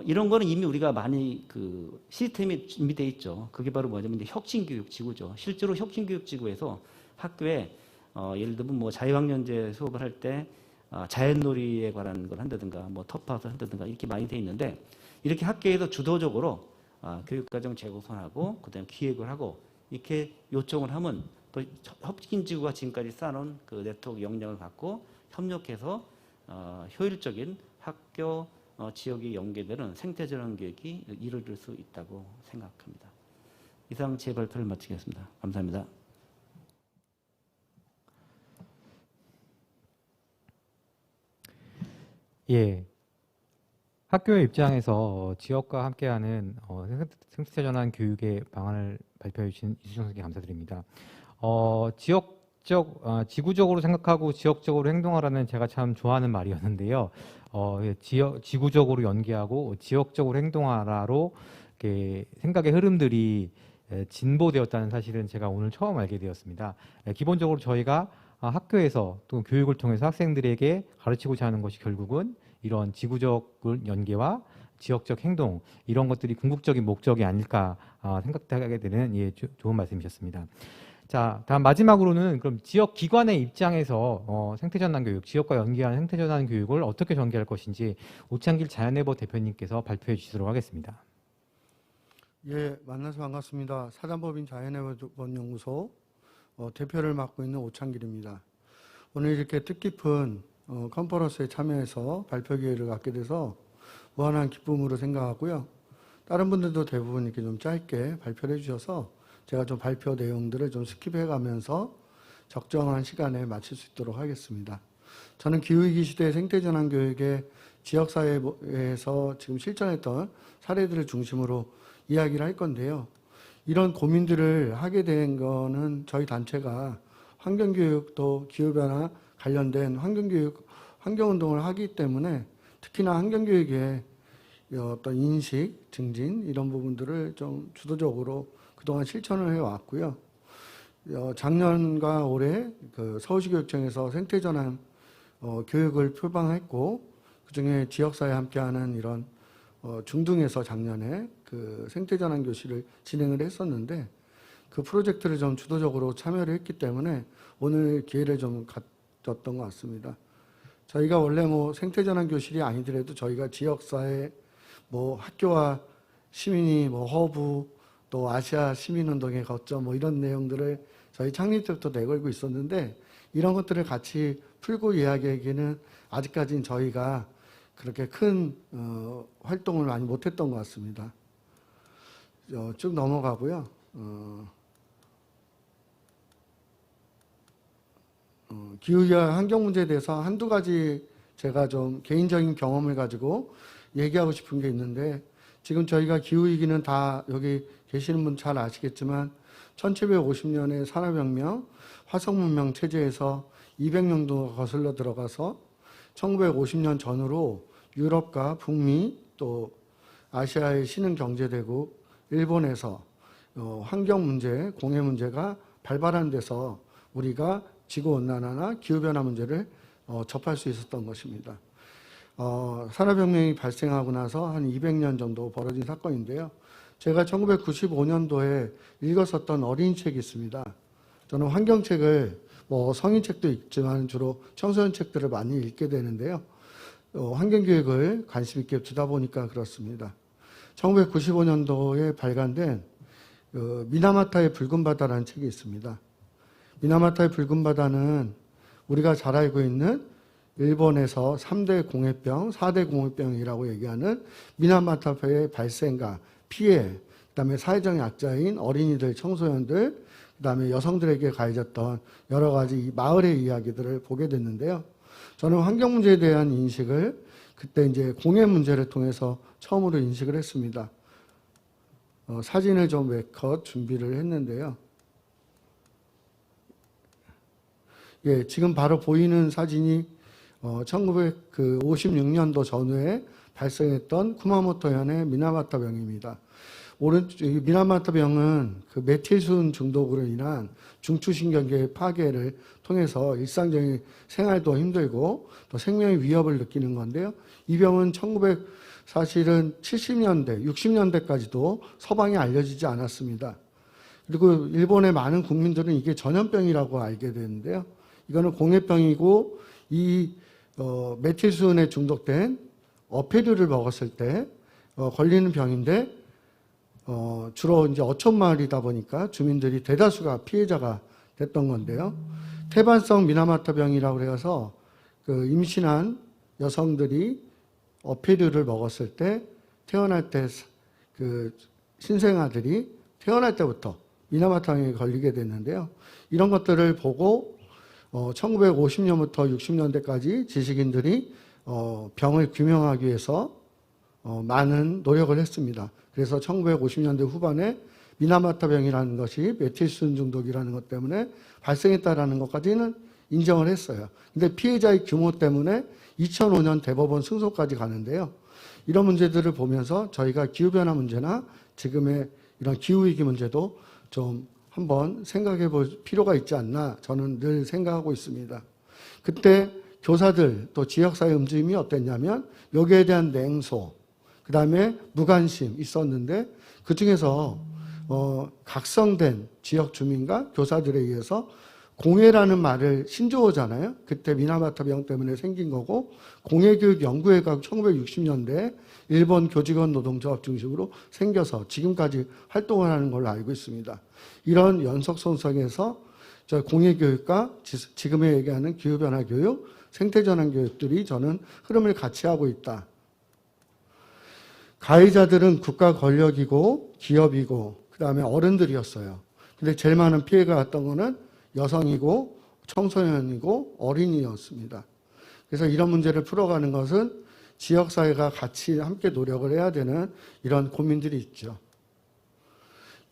이런 거는 이미 우리가 많이 그 시스템이 준비되어 있죠. 그게 바로 뭐냐면 이제 혁신교육지구죠. 실제로 혁신교육지구에서 학교에 예를 들면 뭐 자유학년제 수업을 할 때 자연놀이에 관한 걸 한다든가 뭐 텃밭을 한다든가 이렇게 많이 돼 있는데 이렇게 학교에서 주도적으로 교육과정 재구성하고 그다음에 기획을 하고 이렇게 요청을 하면 또 혁신지구가 지금까지 쌓아놓은 그 네트워크 역량을 갖고 협력해서 효율적인 학교 지역이 연계되는 생태적 연계획이 이루어질 수 있다고 생각합니다. 이상 제 발표를 마치겠습니다. 감사합니다. 예. 학교의 입장에서 지역과 함께하는 생태 전환 교육의 방안을 발표해 주신 이수정 선생님께 감사드립니다. 지구적으로 생각하고 지역적으로 행동하라는 제가 참 좋아하는 말이었는데요. 지구적으로 연계하고 지역적으로 행동하라로 이렇게 생각의 흐름들이 진보되었다는 사실은 제가 오늘 처음 알게 되었습니다. 기본적으로 저희가 학교에서 또 교육을 통해서 학생들에게 가르치고자 하는 것이 결국은 이런 지구적 연계와 지역적 행동 이런 것들이 궁극적인 목적이 아닐까 생각하게 되는 좋은 말씀이셨습니다. 자, 다음 마지막으로는 그럼 지역 기관의 입장에서 생태전환 교육, 지역과 연계하는 생태전환 교육을 어떻게 전개할 것인지 오창길 자연네버 대표님께서 발표해 주시도록 하겠습니다. 예, 만나서 반갑습니다. 사단법인 자연네버연구소 대표를 맡고 있는 오창길입니다. 오늘 이렇게 뜻깊은 컨퍼런스에 참여해서 발표 기회를 갖게 돼서 무한한 기쁨으로 생각하고요. 다른 분들도 대부분 이렇게 좀 짧게 발표를 해주셔서 제가 좀 발표 내용들을 좀 스킵해 가면서 적정한 시간에 마칠 수 있도록 하겠습니다. 저는 기후위기 시대 생태전환 교육의 지역사회에서 지금 실천했던 사례들을 중심으로 이야기를 할 건데요. 이런 고민들을 하게 된 거는 저희 단체가 환경교육 또 기후변화 관련된 환경교육, 환경운동을 하기 때문에 특히나 환경교육의 어떤 인식, 증진 이런 부분들을 좀 주도적으로 그동안 실천을 해왔고요. 작년과 올해 그 서울시 교육청에서 생태전환 교육을 표방했고 그중에 지역사회 함께하는 이런 중등에서 작년에 그 생태전환 교실을 진행을 했었는데 그 프로젝트를 좀 주도적으로 참여를 했기 때문에 오늘 기회를 좀 가졌던 것 같습니다. 저희가 원래 뭐 생태전환 교실이 아니더라도 저희가 지역사회 뭐 학교와 시민이 뭐 허브 또 아시아 시민운동의 거점 뭐 이런 내용들을 저희 창립 때부터 내걸고 있었는데 이런 것들을 같이 풀고 이야기하기에는 아직까지는 저희가 그렇게 큰 활동을 많이 못했던 것 같습니다. 쭉 넘어가고요. 기후와 환경 문제에 대해서 한두 가지 제가 좀 개인적인 경험을 가지고 얘기하고 싶은 게 있는데 지금 저희가 기후위기는 다 여기 계시는 분 잘 아시겠지만 1750년에 산업혁명, 화석문명 체제에서 200년도가 거슬러 들어가서 1950년 전후로 유럽과 북미 또 아시아의 신흥경제대국 일본에서 환경 문제, 공해 문제가 발발한 데서 우리가 지구온난화나 기후변화 문제를 접할 수 있었던 것입니다. 산업혁명이 발생하고 나서 한 200년 정도 벌어진 사건인데요. 제가 1995년도에 읽었었던 어린이책이 있습니다. 저는 환경책을 뭐 성인책도 있지만 주로 청소년 책들을 많이 읽게 되는데요. 환경교육을 관심 있게 주다 보니까 그렇습니다. 1995년도에 발간된 미나마타의 붉은 바다라는 책이 있습니다. 미나마타의 붉은 바다는 우리가 잘 알고 있는 일본에서 3대 공해병, 4대 공해병이라고 얘기하는 미나마타의 발생과 피해, 그다음에 사회적 약자인 어린이들, 청소년들, 그다음에 여성들에게 가해졌던 여러 가지 마을의 이야기들을 보게 됐는데요. 저는 환경 문제에 대한 인식을 그때 이제 공해 문제를 통해서 처음으로 인식을 했습니다. 사진을 좀 몇 컷 준비를 했는데요. 예, 지금 바로 보이는 사진이 1956년도 전후에 발생했던 쿠마모토현의 미나마타 병입니다. 오른쪽 이 미나마타병은 그 메틸순 중독으로 인한 중추신경계 파괴를 통해서 일상적인 생활도 힘들고 또 생명의 위협을 느끼는 건데요. 이 병은 사실은 70년대, 60년대까지도 서방에 알려지지 않았습니다. 그리고 일본의 많은 국민들은 이게 전염병이라고 알게 되는데요. 이거는 공해병이고 이 메틸순에 중독된 어패류를 먹었을 때 걸리는 병인데 주로 이제 어촌마을이다 보니까 주민들이 대다수가 피해자가 됐던 건데요. 태반성 미나마타병이라고 해서 그 임신한 여성들이 어패류를 먹었을 때 태어날 때 그 신생아들이 태어날 때부터 미나마타병에 걸리게 됐는데요. 이런 것들을 보고 1950년부터 60년대까지 지식인들이 병을 규명하기 위해서 많은 노력을 했습니다. 그래서 1950년대 후반에 미나마타병이라는 것이 메틸순 중독이라는 것 때문에 발생했다라는 것까지는 인정을 했어요. 근데 피해자의 규모 때문에 2005년 대법원 승소까지 가는데요. 이런 문제들을 보면서 저희가 기후변화 문제나 지금의 이런 기후위기 문제도 좀 한번 생각해 볼 필요가 있지 않나 저는 늘 생각하고 있습니다. 그때 교사들 또 지역사회 움직임이 어땠냐면 여기에 대한 냉소, 그 다음에 무관심 있었는데 그 중에서 각성된 지역 주민과 교사들에 의해서 공해라는 말을 신조어잖아요. 그때 미나마타병 때문에 생긴 거고 공해교육 연구회가 1960년대 일본 교직원 노동조합 중심으로 생겨서 지금까지 활동을 하는 걸로 알고 있습니다. 이런 연속선상에서 저 공해교육과 지금에 얘기하는 기후변화 교육, 생태전환 교육들이 저는 흐름을 같이 하고 있다. 가해자들은 국가 권력이고 기업이고 그 다음에 어른들이었어요. 근데 제일 많은 피해가 왔던 거는 여성이고 청소년이고 어린이였습니다. 그래서 이런 문제를 풀어가는 것은 지역사회가 같이 함께 노력을 해야 되는 이런 고민들이 있죠.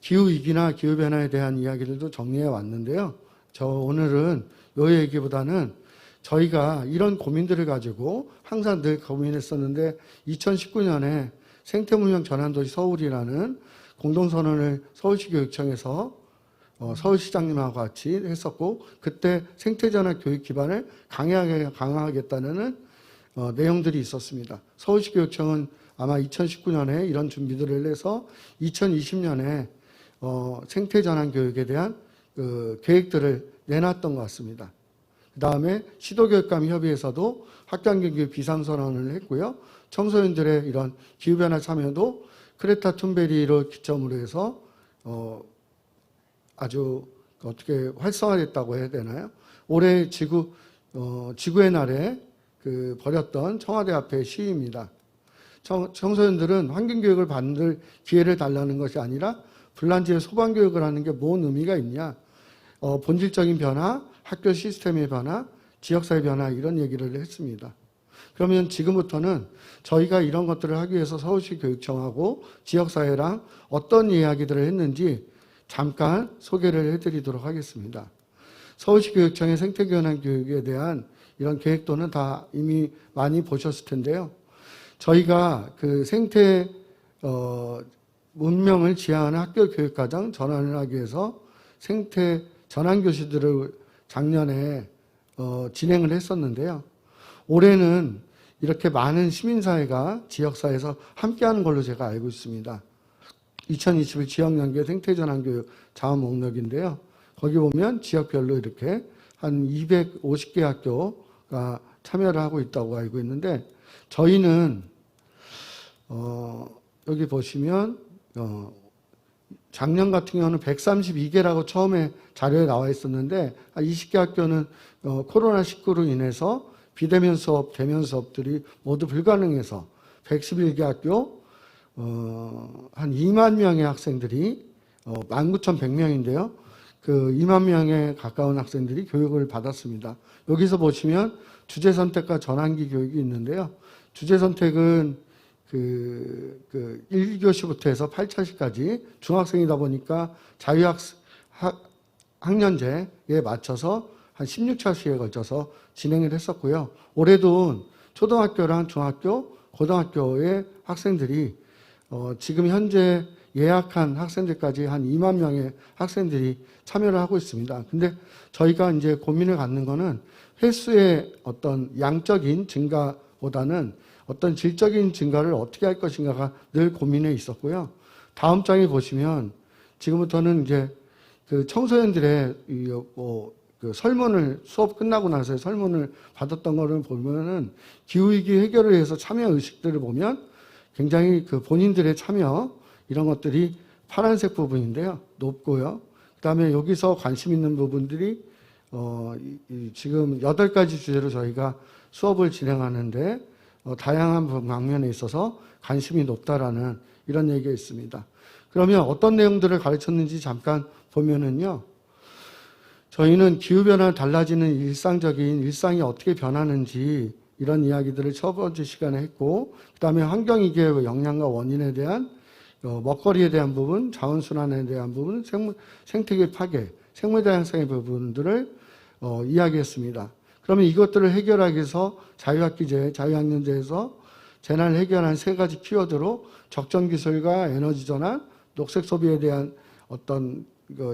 기후위기나 기후변화에 대한 이야기들도 정리해 왔는데요. 저 오늘은 요 얘기보다는 저희가 이런 고민들을 가지고 항상 늘 고민했었는데 2019년에 생태문명 전환도시 서울이라는 공동선언을 서울시 교육청에서 서울시장님하고 같이 했었고 그때 생태전환 교육 기반을 강화하겠다는 내용들이 있었습니다. 서울시 교육청은 아마 2019년에 이런 준비들을 해서 2020년에 생태전환 교육에 대한 그 계획들을 내놨던 것 같습니다. 그 다음에 시도교육감협의회에서도 학교환경교육 비상선언을 했고요. 청소년들의 이런 기후변화 참여도 크레타 툰베리를 기점으로 해서 아주 어떻게 활성화됐다고 해야 되나요? 올해 지구의 날에 그 벌였던 청와대 앞에 시위입니다. 청소년들은 환경교육을 받을 기회를 달라는 것이 아니라 불난지에 소방교육을 하는 게 뭔 의미가 있냐? 본질적인 변화, 학교 시스템의 변화, 지역사회 변화 이런 얘기를 했습니다. 그러면 지금부터는 저희가 이런 것들을 하기 위해서 서울시 교육청하고 지역사회랑 어떤 이야기들을 했는지 잠깐 소개를 해드리도록 하겠습니다. 서울시 교육청의 생태교환 교육에 대한 이런 계획도는 다 이미 많이 보셨을 텐데요. 저희가 그 생태 문명을 지향하는 학교 교육과정 전환을 하기 위해서 생태 전환교실들을 작년에 진행을 했었는데요. 올해는 이렇게 많은 시민사회가 지역사회에서 함께하는 걸로 제가 알고 있습니다. 2021 지역연계 생태전환교육 자원 목록인데요. 거기 보면 지역별로 이렇게 한 250개 학교가 참여를 하고 있다고 알고 있는데 저희는 여기 보시면 작년 같은 경우는 132개라고 처음에 자료에 나와 있었는데 20개 학교는 코로나19로 인해서 비대면 수업, 대면 수업들이 모두 불가능해서 111개 학교 한 2만 명의 학생들이 19,100명인데요. 그 2만 명에 가까운 학생들이 교육을 받았습니다. 여기서 보시면 주제선택과 전환기 교육이 있는데요. 주제선택은 그 1교시부터 해서 8차시까지 중학생이다 보니까 자유학년제에 맞춰서 한 16차시에 걸쳐서 진행을 했었고요. 올해도 초등학교랑 중학교, 고등학교의 학생들이 지금 현재 예약한 학생들까지 한 2만 명의 학생들이 참여를 하고 있습니다. 근데 저희가 이제 고민을 갖는 거는 횟수의 어떤 양적인 증가보다는 어떤 질적인 증가를 어떻게 할 것인가가 늘 고민에 있었고요. 다음 장에 보시면 지금부터는 이제 그 청소년들의 그 설문을 수업 끝나고 나서 설문을 받았던 거를 보면은 기후위기 해결을 위해서 참여 의식들을 보면 굉장히 그 본인들의 참여 이런 것들이 파란색 부분인데요. 높고요. 그다음에 여기서 관심 있는 부분들이 지금 8가지 주제로 저희가 수업을 진행하는데 다양한 방면에 있어서 관심이 높다라는 이런 얘기가 있습니다. 그러면 어떤 내용들을 가르쳤는지 잠깐 보면은요. 저희는 기후변화 달라지는 일상이 어떻게 변하는지 이런 이야기들을 첫 번째 시간에 했고, 그 다음에 환경위기의 영향과 원인에 대한 먹거리에 대한 부분, 자원순환에 대한 부분, 생태계 파괴, 생물다양성의 부분들을 이야기했습니다. 그러면 이것들을 해결하기 위해서 자유학년제에서 재난을 해결한 3가지 키워드로 적정기술과 에너지전환, 녹색소비에 대한 어떤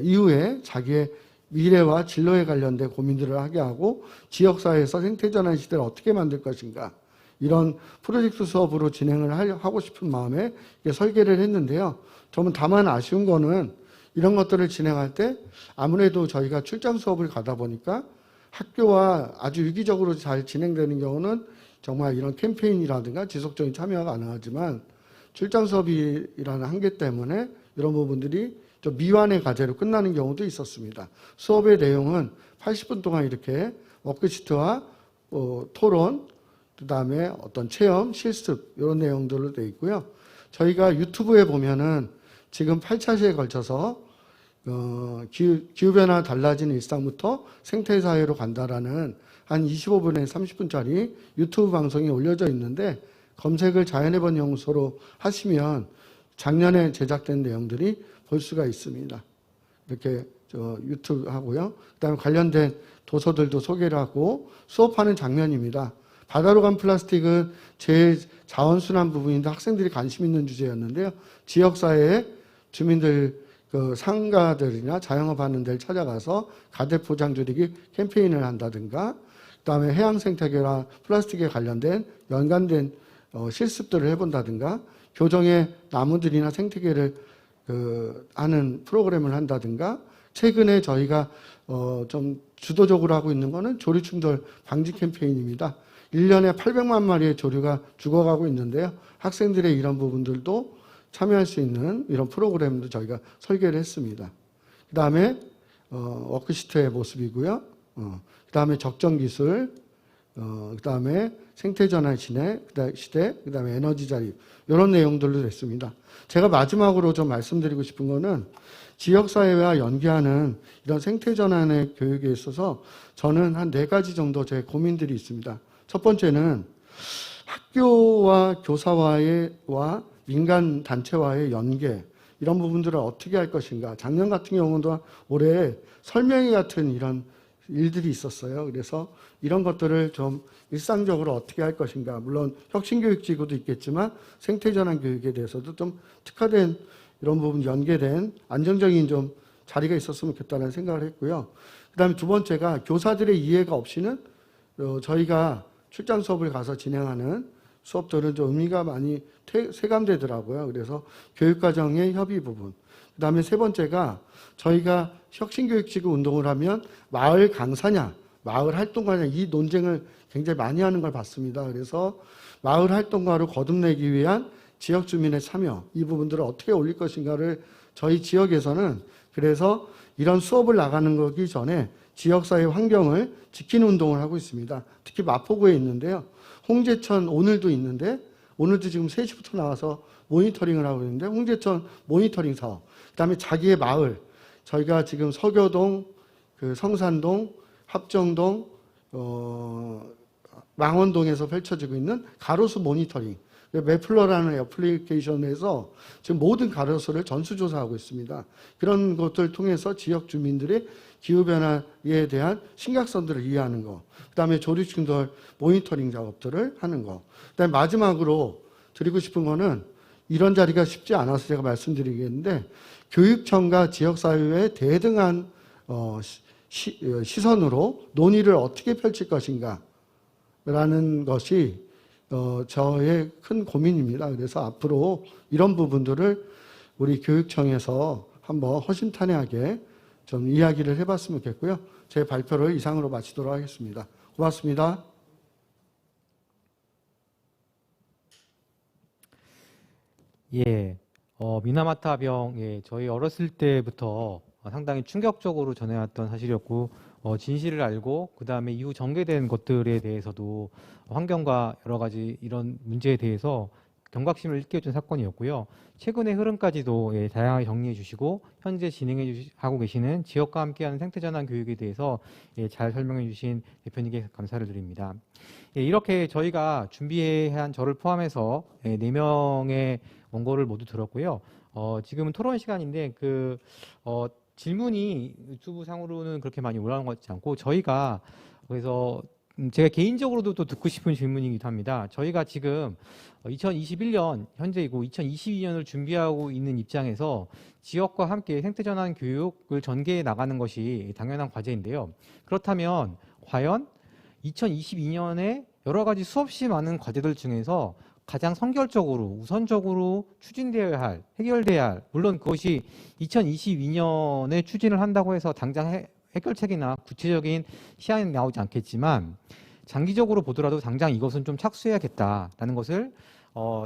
이후에 자기의 미래와 진로에 관련된 고민들을 하게 하고 지역사회에서 생태전환 시대를 어떻게 만들 것인가 이런 프로젝트 수업으로 진행을 하고 싶은 마음에 설계를 했는데요. 저는 다만 아쉬운 거는 이런 것들을 진행할 때 아무래도 저희가 출장 수업을 가다 보니까 학교와 아주 유기적으로 잘 진행되는 경우는 정말 이런 캠페인이라든가 지속적인 참여가 가능하지만 출장 수업이라는 한계 때문에 이런 부분들이 좀 미완의 과제로 끝나는 경우도 있었습니다. 수업의 내용은 80분 동안 이렇게 워크시트와 토론, 그 다음에 어떤 체험, 실습 이런 내용들로 되어 있고요. 저희가 유튜브에 보면은 지금 8차시에 걸쳐서 기후변화 달라진 일상부터 생태사회로 간다라는 한 25분에 30분짜리 유튜브 방송이 올려져 있는데 검색을 자연의 번 연구소로 하시면 작년에 제작된 내용들이 볼 수가 있습니다. 이렇게 유튜브 하고요. 그다음에 관련된 도서들도 소개를 하고 수업하는 장면입니다. 바다로 간 플라스틱은 제일 자원순환 부분인데 학생들이 관심 있는 주제였는데요. 지역사회에 주민들 상가들이나 자영업 하는 데를 찾아가서 가대 포장 줄이기 캠페인을 한다든가 그다음에 해양 생태계와 플라스틱에 관련된 연관된 실습들을 해본다든가 교정의 나무들이나 생태계를 하는 프로그램을 한다든가 최근에 저희가 좀 주도적으로 하고 있는 거는 조류 충돌 방지 캠페인입니다. 1년에 800만 마리의 조류가 죽어가고 있는데요. 학생들의 이런 부분들도 참여할 수 있는 이런 프로그램도 저희가 설계를 했습니다. 그 다음에 워크시트의 모습이고요. 그 다음에 적정기술, 그 다음에 생태전환 시대, 그 다음에 에너지 자립 이런 내용들로 됐습니다. 제가 마지막으로 좀 말씀드리고 싶은 거는 지역사회와 연계하는 이런 생태전환의 교육에 있어서 저는 한 4가지 정도 제 고민들이 있습니다. 첫 번째는 학교와 교사와의 민간 단체와의 연계 이런 부분들을 어떻게 할 것인가. 작년 같은 경우도 올해 설명회 같은 이런 일들이 있었어요. 그래서 이런 것들을 좀 일상적으로 어떻게 할 것인가. 물론 혁신교육지구도 있겠지만 생태전환 교육에 대해서도 좀 특화된 이런 부분 연계된 안정적인 좀 자리가 있었으면 좋겠다는 생각을 했고요. 그 다음에 두 번째가 교사들의 이해가 없이는 저희가 출장 수업을 가서 진행하는 수업들은 좀 의미가 많이 쇠감되더라고요. 그래서 교육과정의 협의 부분. 그 다음에 세 번째가 저희가 혁신교육지구 운동을 하면 마을 강사냐, 마을 활동가냐 이 논쟁을 굉장히 많이 하는 걸 봤습니다. 그래서 마을 활동가로 거듭내기 위한 지역 주민의 참여 이 부분들을 어떻게 올릴 것인가를 저희 지역에서는 그래서 이런 수업을 나가는 거기 전에 지역사회 환경을 지키는 운동을 하고 있습니다. 특히 마포구에 있는데요. 홍제천 오늘도 있는데 오늘도 지금 3시부터 나와서 모니터링을 하고 있는데 홍제천 모니터링 사업 그다음에 자기의 마을 저희가 지금 서교동, 성산동, 합정동, 망원동에서 펼쳐지고 있는 가로수 모니터링 매플러라는 애플리케이션에서 지금 모든 가로수를 전수조사하고 있습니다. 그런 것들을 통해서 지역 주민들의 기후변화에 대한 심각성들을 이해하는 것, 그 다음에 조류충돌 모니터링 작업들을 하는 것, 그 다음에 마지막으로 드리고 싶은 거는 이런 자리가 쉽지 않아서 제가 말씀드리겠는데 교육청과 지역사회의 대등한 시선으로 논의를 어떻게 펼칠 것인가 라는 것이 저의 큰 고민입니다. 그래서 앞으로 이런 부분들을 우리 교육청에서 한번 허심탄회하게 좀 이야기를 해봤으면 좋겠고요. 제 발표를 이상으로 마치도록 하겠습니다. 고맙습니다. 예, 미나마타병, 저희 어렸을 때부터 상당히 충격적으로 전해왔던 사실이었고, 진실을 알고, 그 다음에 이후 전개된 것들에 대해서도 환경과 여러 가지 이런 문제에 대해서 경각심을 일깨워준 사건이었고요. 최근의 흐름까지도 다양하게 정리해 주시고, 현재 하고 계시는 지역과 함께하는 생태전환 교육에 대해서 잘 설명해 주신 대표님께 감사를 드립니다. 이렇게 저희가 준비한 저를 포함해서 4명의 원고를 모두 들었고요. 지금은 토론 시간인데 질문이 유튜브 상으로는 그렇게 많이 올라온 것 같지 않고 저희가 그래서 제가 개인적으로도 또 듣고 싶은 질문이기도 합니다. 저희가 지금 2021년 현재이고 2022년을 준비하고 있는 입장에서 지역과 함께 생태전환 교육을 전개해 나가는 것이 당연한 과제인데요. 그렇다면 과연 2022년에 여러 가지 수없이 많은 과제들 중에서 가장 선결적으로 우선적으로 추진되어야 할, 해결돼야 할, 물론 그것이 2022년에 추진을 한다고 해서 당장 해결책이나 구체적인 시안이 나오지 않겠지만 장기적으로 보더라도 당장 이것은 좀 착수해야겠다라는 것을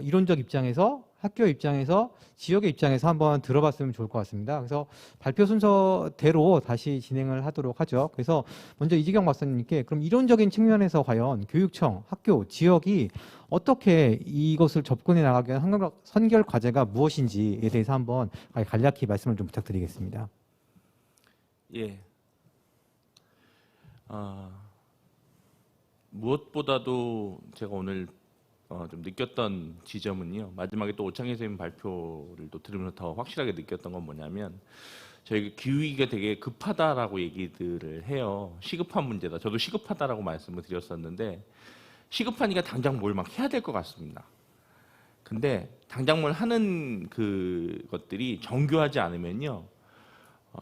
이론적 입장에서 학교 입장에서 지역의 입장에서 한번 들어봤으면 좋을 것 같습니다. 그래서 발표 순서대로 다시 진행을 하도록 하죠. 그래서 먼저 이지경 박사님께 그럼 이론적인 측면에서 과연 교육청, 학교, 지역이 어떻게 이것을 접근해 나가기 위한 선결 과제가 무엇인지에 대해서 한번 간략히 말씀을 좀 부탁드리겠습니다. 예. 무엇보다도 제가 오늘 좀 느꼈던 지점은요. 마지막에 또 오창희 선생님 발표를 또 들으면서 더 확실하게 느꼈던 건 뭐냐면 저희 기후위기가 되게 급하다라고 얘기들을 해요. 시급한 문제다. 저도 시급하다라고 말씀을 드렸었는데 시급하니까 당장 뭘 막 해야 될 것 같습니다. 근데 당장 뭘 하는 그것들이 정교하지 않으면요.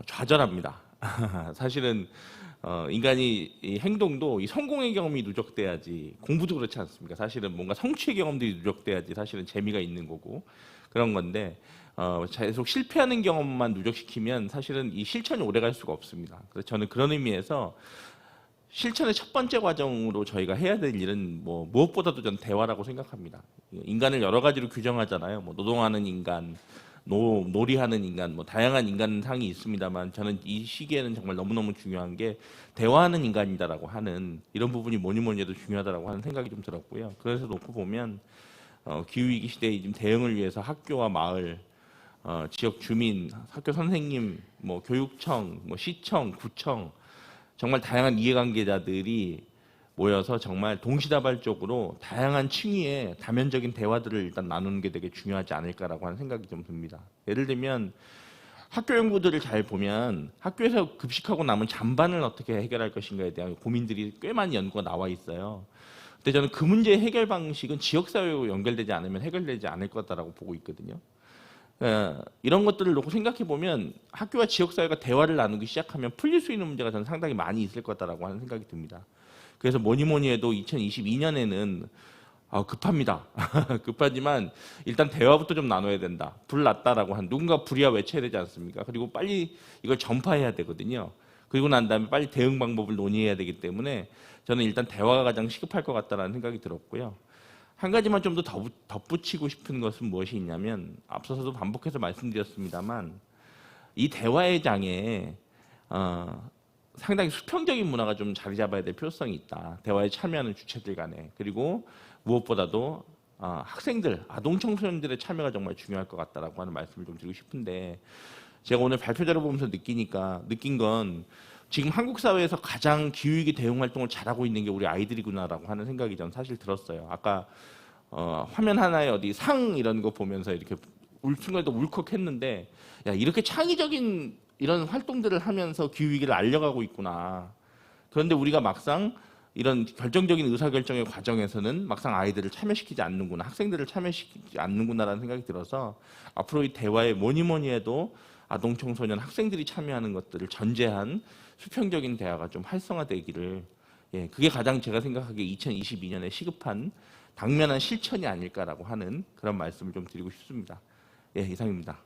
좌절합니다. 사실은 인간이 이 행동도 이 성공의 경험이 누적돼야지 공부도 그렇지 않습니까? 사실은 뭔가 성취의 경험들이 누적돼야지 사실은 재미가 있는 거고 그런 건데 계속 실패하는 경험만 누적시키면 사실은 이 실천이 오래갈 수가 없습니다. 그래서 저는 그런 의미에서 실천의 첫 번째 과정으로 저희가 해야 될 일은 무엇보다도 저는 대화라고 생각합니다. 인간을 여러 가지로 규정하잖아요. 노동하는 인간, 놀이하는 인간, 다양한 인간상이 있습니다만 저는 이 시기에는 정말 너무너무 중요한 게 대화하는 인간이다라고 하는 이런 부분이 뭐니 해도 중요하다라고 하는 생각이 좀 들었고요. 그래서 놓고 보면 기후위기 시대에 지금 대응을 위해서 학교와 마을, 지역 주민, 학교 선생님, 교육청, 시청, 구청 정말 다양한 이해관계자들이 모여서 정말 동시다발적으로 다양한 층위의 다면적인 대화들을 일단 나누는 게 되게 중요하지 않을까라고 하는 생각이 좀 듭니다. 예를 들면 학교 연구들을 잘 보면 학교에서 급식하고 남은 잔반을 어떻게 해결할 것인가에 대한 고민들이 꽤 많이 연구가 나와 있어요. 근데 저는 그 문제의 해결 방식은 지역사회와 연결되지 않으면 해결되지 않을 거다라고 보고 있거든요. 이런 것들을 놓고 생각해 보면 학교와 지역사회가 대화를 나누기 시작하면 풀릴 수 있는 문제가 저는 상당히 많이 있을 거다라고 하는 생각이 듭니다. 그래서 뭐니 해도 2022년에는 급합니다. 급하지만 일단 대화부터 좀 나눠야 된다. 불 났다라고 한 누군가 불이야 외쳐야 되지 않습니까? 그리고 빨리 이걸 전파해야 되거든요. 그리고 난 다음에 빨리 대응 방법을 논의해야 되기 때문에 저는 일단 대화가 가장 시급할 것 같다라는 생각이 들었고요. 한 가지만 좀 더 덧붙이고 싶은 것은 무엇이 있냐면 앞서서도 반복해서 말씀드렸습니다만 이 대화의 장에 상당히 수평적인 문화가 좀 자리 잡아야 될 필요성이 있다. 대화에 참여하는 주체들 간에. 그리고 무엇보다도 학생들, 아동 청소년들의 참여가 정말 중요할 것 같다라고 하는 말씀을 좀 드리고 싶은데 제가 오늘 발표자를 보면서 느낀 건 지금 한국 사회에서 가장 기후위기 대응 활동을 잘하고 있는 게 우리 아이들이구나라고 하는 생각이 전 사실 들었어요. 아까 화면 하나에 어디 상 이런 거 보면서 이렇게 순간에도 울컥했는데 야 이렇게 창의적인 이런 활동들을 하면서 기후위기를 알려가고 있구나. 그런데 우리가 막상 이런 결정적인 의사결정의 과정에서는 막상 아이들을 참여시키지 않는구나, 학생들을 참여시키지 않는구나라는 생각이 들어서 앞으로 이 대화에 뭐니 뭐니 해도 아동 청소년 학생들이 참여하는 것들을 전제한 수평적인 대화가 좀 활성화되기를, 예, 그게 가장 제가 생각하기에 2022년에 시급한 당면한 실천이 아닐까라고 하는 그런 말씀을 좀 드리고 싶습니다. 예, 이상입니다.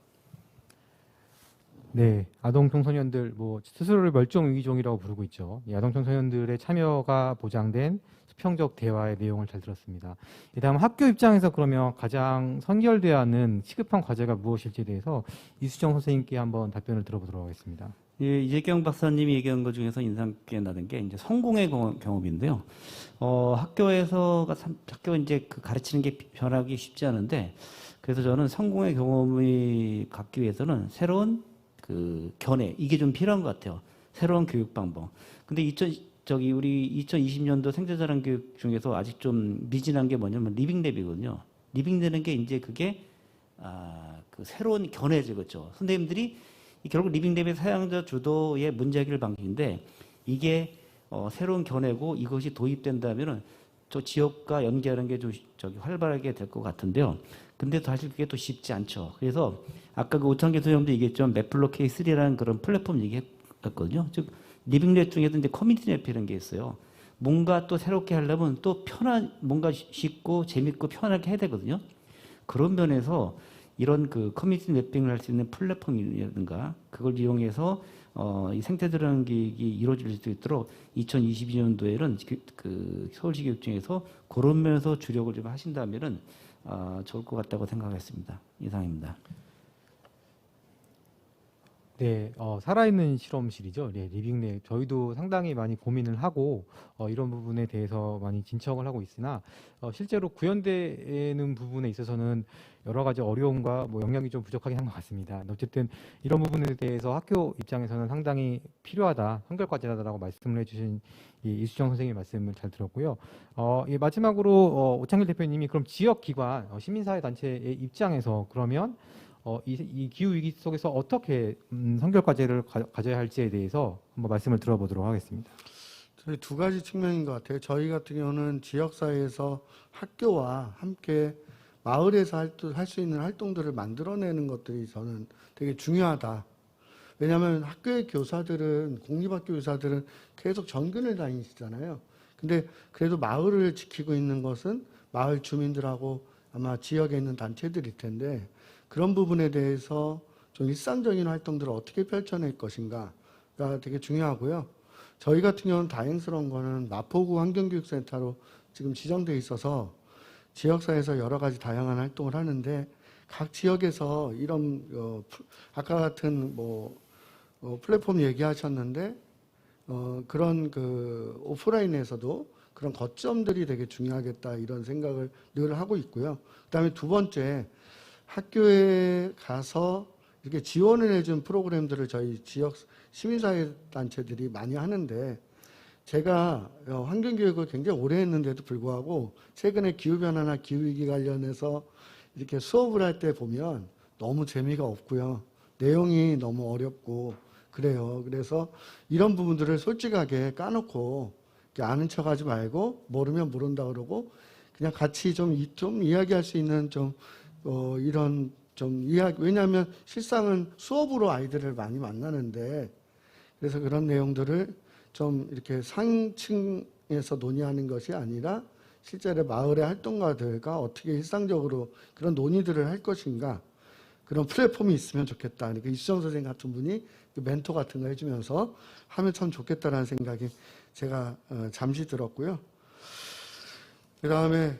네, 아동 청소년들 뭐 스스로를 멸종 위기종이라고 부르고 있죠. 이 아동 청소년들의 참여가 보장된 수평적 대화의 내용을 잘 들었습니다. 다음 학교 입장에서 그러면 가장 선결돼야 하는 시급한 과제가 무엇일지에 대해서 이수정 선생님께 한번 답변을 들어보도록 하겠습니다. 예, 이재경 박사님이 얘기한 것 중에서 인상 깊게 나는 게 이제 성공의 경험인데요. 학교 이제 그 가르치는 게 변하기 쉽지 않은데, 그래서 저는 성공의 경험을 갖기 위해서는 새로운 그 견해, 이게 좀 필요한 것 같아요. 새로운 교육 방법. 근데 우리 2020년도 생태자랑 교육 중에서 아직 좀 미진한 게 뭐냐면 리빙랩이거든요. 리빙랩이라는 게 이제 그게 그 새로운 견해죠, 그렇죠? 선생님들이 결국 리빙랩의 사용자 주도의 문제 해결 방식인데, 이게 새로운 견해고 이것이 도입된다면은 저 지역과 연계하는 게 좀 활발하게 될 것 같은데요. 근데 사실 그게 또 쉽지 않죠. 그래서 아까 그 오창기 소장도 얘기했지만 매플로 K3라는 그런 플랫폼 얘기했거든요. 즉 리빙랩 중에도 이제 커뮤니티 랩이라는 게 있어요. 뭔가 또 새롭게 하려면 또 뭔가 쉽고 재밌고 편하게 해야 되거든요. 그런 면에서 이런 그 커뮤니티 맵핑을 할 수 있는 플랫폼이라든가 그걸 이용해서 이 생태드라는 교육이 이루어질 수 있도록 2022년도에는 그 서울시 교육청에서 그런 면에서 주력을 좀 하신다면은 좋을 것 같다고 생각했습니다. 이상입니다. 네, 살아있는 실험실이죠. 네, 리빙랩. 저희도 상당히 많이 고민을 하고 이런 부분에 대해서 많이 진척을 하고 있으나 실제로 구현되는 부분에 있어서는 여러 가지 어려움과 뭐 영역이 좀 부족하긴 한 것 같습니다. 어쨌든 이런 부분에 대해서 학교 입장에서는 상당히 필요하다, 한결과제다라고 말씀을 해주신 이 이수정 선생님의 말씀을 잘 들었고요. 마지막으로 오창길 대표님이 그럼 지역기관, 시민사회단체의 입장에서 그러면 이 기후위기 속에서 어떻게 선결과제를 가져야 할지에 대해서 한번 말씀을 들어보도록 하겠습니다. 저희 두 가지 측면인 것 같아요. 저희 같은 경우는 지역사회에서 학교와 함께 마을에서 할 수 있는 활동들을 만들어내는 것들이 저는 되게 중요하다. 왜냐하면 학교의 교사들은, 공립학교 교사들은 계속 전근을 다니시잖아요. 근데 그래도 마을을 지키고 있는 것은 마을 주민들하고 아마 지역에 있는 단체들일 텐데, 그런 부분에 대해서 좀 일상적인 활동들을 어떻게 펼쳐낼 것인가가 되게 중요하고요. 저희 같은 경우는 다행스러운 거는 마포구 환경교육센터로 지금 지정돼 있어서 지역사회에서 여러 가지 다양한 활동을 하는데, 각 지역에서 이런 아까 같은 플랫폼 얘기하셨는데 그런 그 오프라인에서도 그런 거점들이 되게 중요하겠다, 이런 생각을 늘 하고 있고요. 그다음에 두 번째, 학교에 가서 이렇게 지원을 해준 프로그램들을 저희 지역 시민사회 단체들이 많이 하는데, 제가 환경교육을 굉장히 오래 했는데도 불구하고 최근에 기후변화나 기후위기 관련해서 이렇게 수업을 할 때 보면 너무 재미가 없고요. 내용이 너무 어렵고 그래요. 그래서 이런 부분들을 솔직하게 까놓고 아는 척 하지 말고, 모르면 모른다 그러고 그냥 같이 좀 이야기할 수 있는 이런 이야기, 왜냐하면 실상은 수업으로 아이들을 많이 만나는데, 그래서 그런 내용들을 좀 이렇게 상층에서 논의하는 것이 아니라 실제로 마을의 활동가들과 어떻게 일상적으로 그런 논의들을 할 것인가, 그런 플랫폼이 있으면 좋겠다. 그러니까 이수정 선생님 같은 분이 멘토 같은 거 해주면서 하면 참 좋겠다라는 생각이 제가 잠시 들었고요. 그 다음에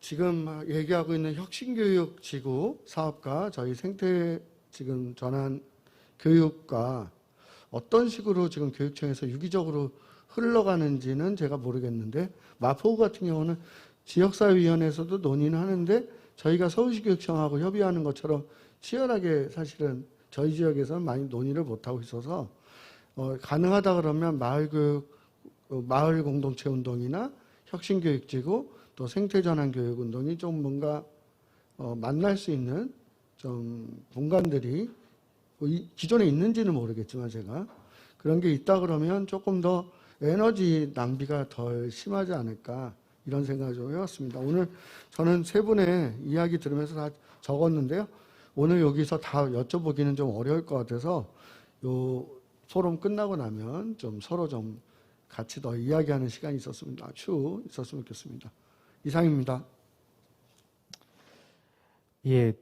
지금 얘기하고 있는 혁신교육지구 사업과 저희 생태 지금 전환 교육과 어떤 식으로 지금 교육청에서 유기적으로 흘러가는지는 제가 모르겠는데, 마포구 같은 경우는 지역사회위원회에서도 논의는 하는데 저희가 서울시 교육청하고 협의하는 것처럼 치열하게 사실은 저희 지역에서는 많이 논의를 못하고 있어서 가능하다 그러면 마을 공동체 운동이나 혁신교육지구 또 생태전환교육운동이 좀 뭔가 만날 수 있는 좀 공간들이 기존에 있는지는 모르겠지만 제가 그런 게 있다 그러면 조금 더 에너지 낭비가 덜 심하지 않을까 이런 생각을 좀 해봤습니다. 오늘 저는 세 분의 이야기 들으면서 다 적었는데요. 오늘 여기서 다 여쭤보기는 좀 어려울 것 같아서 요 포럼 끝나고 나면 좀 서로 좀 같이 더 이야기하는 시간이 추후 있었으면 좋겠습니다. 이상입니다. 예,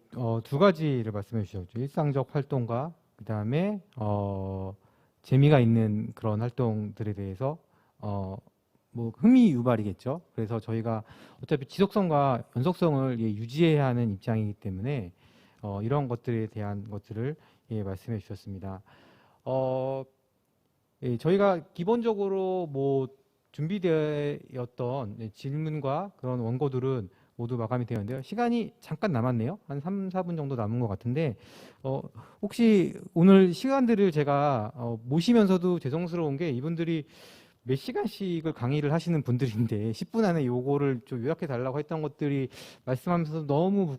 두 가지를 말씀해 주셨죠. 일상적 활동과 그다음에 재미가 있는 그런 활동들에 대해서 뭐 흥미 유발이겠죠. 그래서 저희가 어차피 지속성과 연속성을 유지해야 하는 입장이기 때문에 이런 것들에 대한 것들을 말씀해 주셨습니다. 예, 저희가 기본적으로 뭐 준비되었던 질문과 그런 원고들은 모두 마감이 되었는데요. 시간이 잠깐 남았네요. 한 3, 4분 정도 남은 것 같은데 혹시 오늘 시간들을 제가 모시면서도 죄송스러운 게 이분들이 몇 시간씩을 강의를 하시는 분들인데 10분 안에 요거를 좀 요약해 달라고 했던 것들이 말씀하면서 너무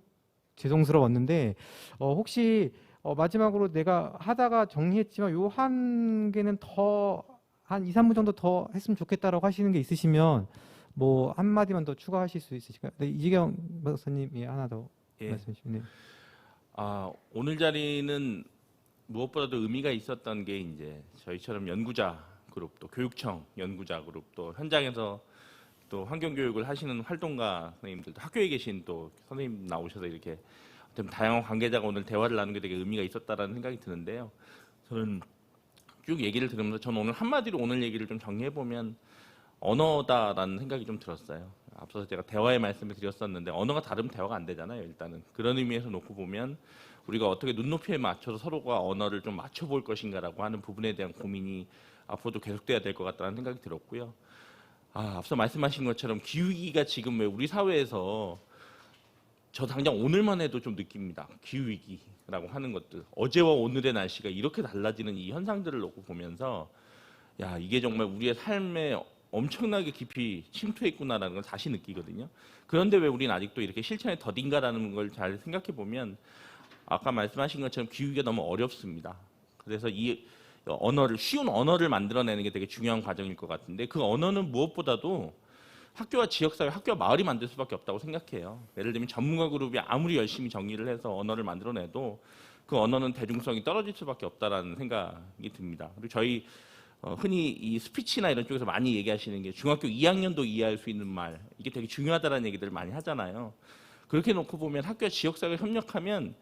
죄송스러웠는데 혹시 마지막으로 내가 하다가 정리했지만 요 한 개는 더 한 2, 3분 정도 더 했으면 좋겠다라고 하시는 게 있으시면 뭐 한마디만 더 추가하실 수 있으실까요? 네, 이재경 박사님이 하나 더 예. 말씀해 주시면. 네. 오늘 자리는 무엇보다도 의미가 있었던 게 이제 저희처럼 연구자 그룹 또 교육청 연구자 그룹 또 현장에서 또 환경교육을 하시는 활동가 선생님들, 학교에 계신 또 선생님 나오셔서 이렇게 좀 다양한 관계자가 오늘 대화를 나누게 되게 의미가 있었다라는 생각이 드는데요. 저는 쭉 얘기를 들으면서 저는 오늘 한마디로 오늘 얘기를 좀 정리해 보면 언어다라는 생각이 좀 들었어요. 앞서서 제가 대화의 말씀을 드렸었는데 언어가 다르면 대화가 안 되잖아요. 일단은 그런 의미에서 놓고 보면 우리가 어떻게 눈높이에 맞춰서 서로가 언어를 좀 맞춰볼 것인가라고 하는 부분에 대한 고민이 앞으로도 계속돼야 될 것 같다는 생각이 들었고요. 앞서 말씀하신 것처럼 기후위기가 지금 왜 우리 사회에서 저 당장 오늘만 해도 좀 느낍니다. 기후위기라고 하는 것들. 어제와 오늘의 날씨가 이렇게 달라지는 이 현상들을 놓고 보면서 야, 이게 정말 우리의 삶에 엄청나게 깊이 침투했구나라는 걸 다시 느끼거든요. 그런데 왜 우리는 아직도 이렇게 실천에 더딘가라는 걸 잘 생각해 보면 아까 말씀하신 것처럼 기후위기가 너무 어렵습니다. 그래서 이 언어를 쉬운 언어를 만들어내는 게 되게 중요한 과정일 것 같은데 그 언어는 무엇보다도 학교와 지역사회, 학교와 마을이 만들 수밖에 없다고 생각해요. 예를 들면 전문가 그룹이 아무리 열심히 정리를 해서 언어를 만들어내도 그 언어는 대중성이 떨어질 수밖에 없다라는 생각이 듭니다. 그리고 저희 흔히 이 스피치나 이런 쪽에서 많이 얘기하시는 게 중학교 2학년도 이해할 수 있는 말 이게 되게 중요하다는 얘기들을 많이 하잖아요. 그렇게 놓고 보면 학교와 지역사회가 협력하면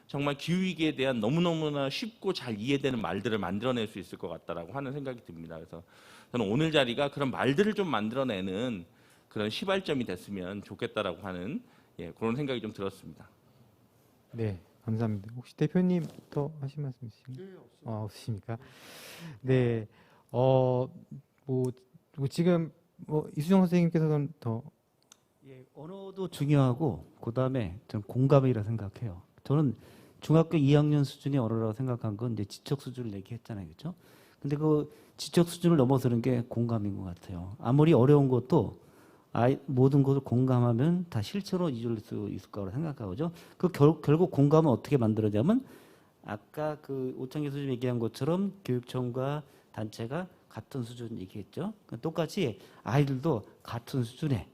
정말 기후위기에 대한 너무너무나 쉽고 잘 이해되는 말들을 만들어낼 수 있을 것 같다라고 하는 생각이 듭니다. 그래서 저는 오늘 자리가 그런 말들을 좀 만들어내는 그런 시발점이 됐으면 좋겠다라고 하는 그런 생각이 좀 들었습니다. 네, 감사합니다. 혹시 대표님 더 하실 말씀 있으신가요? 네, 없으십니까? 네, 뭐 지금 이수정 선생님께서는 더 언어도 중요하고 그다음에 저는 공감이라 생각해요. 저는 중학교 2학년 수준의 언어라고 생각한 건 이제 지적 수준을 얘기했잖아요, 그렇죠? 근데 그 지적 수준을 넘어서는 게 공감인 것 같아요. 아무리 어려운 것도 모든 것을 공감하면 다 실체로 이룰 수 있을 거라고 생각하거든요. 결국 공감은 어떻게 만들어냐면 아까 그 오창기 선생님 얘기한 것처럼 교육청과 단체가 같은 수준 얘기했죠. 똑같이 아이들도 같은 수준에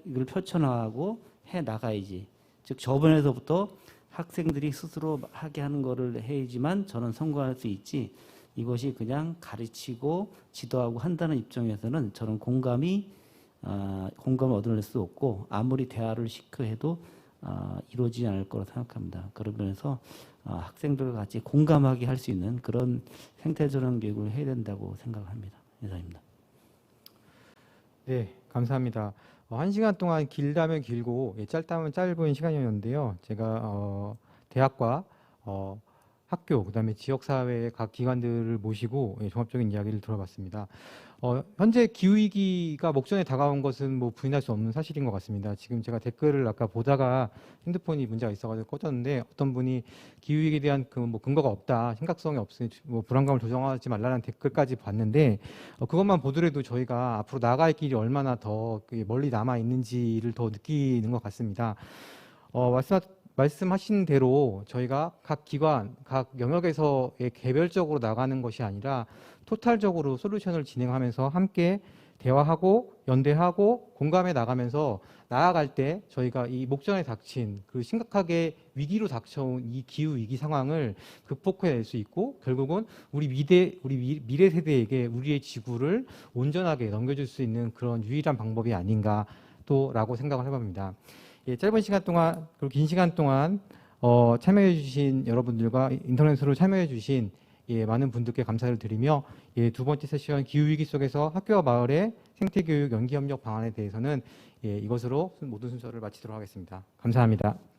이걸 펼쳐나가고 해 나가야지. 즉 저번에서부터 학생들이 스스로 하게 하는 거를 해야지만 저는 성공할 수 있지. 이것이 그냥 가르치고 지도하고 한다는 입장에서는 저는 공감을 얻어낼 수 없고 아무리 대화를 시켜 해도 이루어지지 않을 거라고 생각합니다. 그런 면에서 학생들과 같이 공감하게 할 수 있는 그런 생태전환 교육을 해야 된다고 생각합니다. 이상입니다. 네, 감사합니다. 1시간 동안 길다면 길고 짧다면 짧은 시간이었는데요. 제가 대학과 학교, 그다음에 지역사회의 각 기관들을 모시고 종합적인 이야기를 들어봤습니다. 현재 기후위기가 목전에 다가온 것은 뭐 부인할 수 없는 사실인 것 같습니다. 지금 제가 댓글을 아까 보다가 핸드폰이 문제가 있어가지고 꺼졌는데 어떤 분이 기후위기에 대한 근거가 없다, 심각성이 없으니 불안감을 조정하지 말라는 댓글까지 봤는데 그것만 보더라도 저희가 앞으로 나갈 길이 얼마나 더 멀리 남아 있는지를 더 느끼는 것 같습니다. 말씀하신 대로 저희가 각 기관, 각 영역에서 개별적으로 나가는 것이 아니라 토탈적으로 솔루션을 진행하면서 함께 대화하고 연대하고 공감해 나가면서 나아갈 때 저희가 이 목전에 닥친 그 심각하게 위기로 닥쳐온 이 기후 위기 상황을 극복해낼 수 있고 결국은 우리 미래 세대에게 우리의 지구를 온전하게 넘겨줄 수 있는 그런 유일한 방법이 아닌가 또라고 생각을 해봅니다. 예, 짧은 시간 동안 그리고 긴 시간 동안 참여해주신 여러분들과 인터넷으로 참여해주신 많은 분들께 감사를 드리며 두 번째 세션 기후위기 속에서 학교와 마을의 생태교육 연기협력 방안에 대해서는 이것으로 모든 순서를 마치도록 하겠습니다. 감사합니다.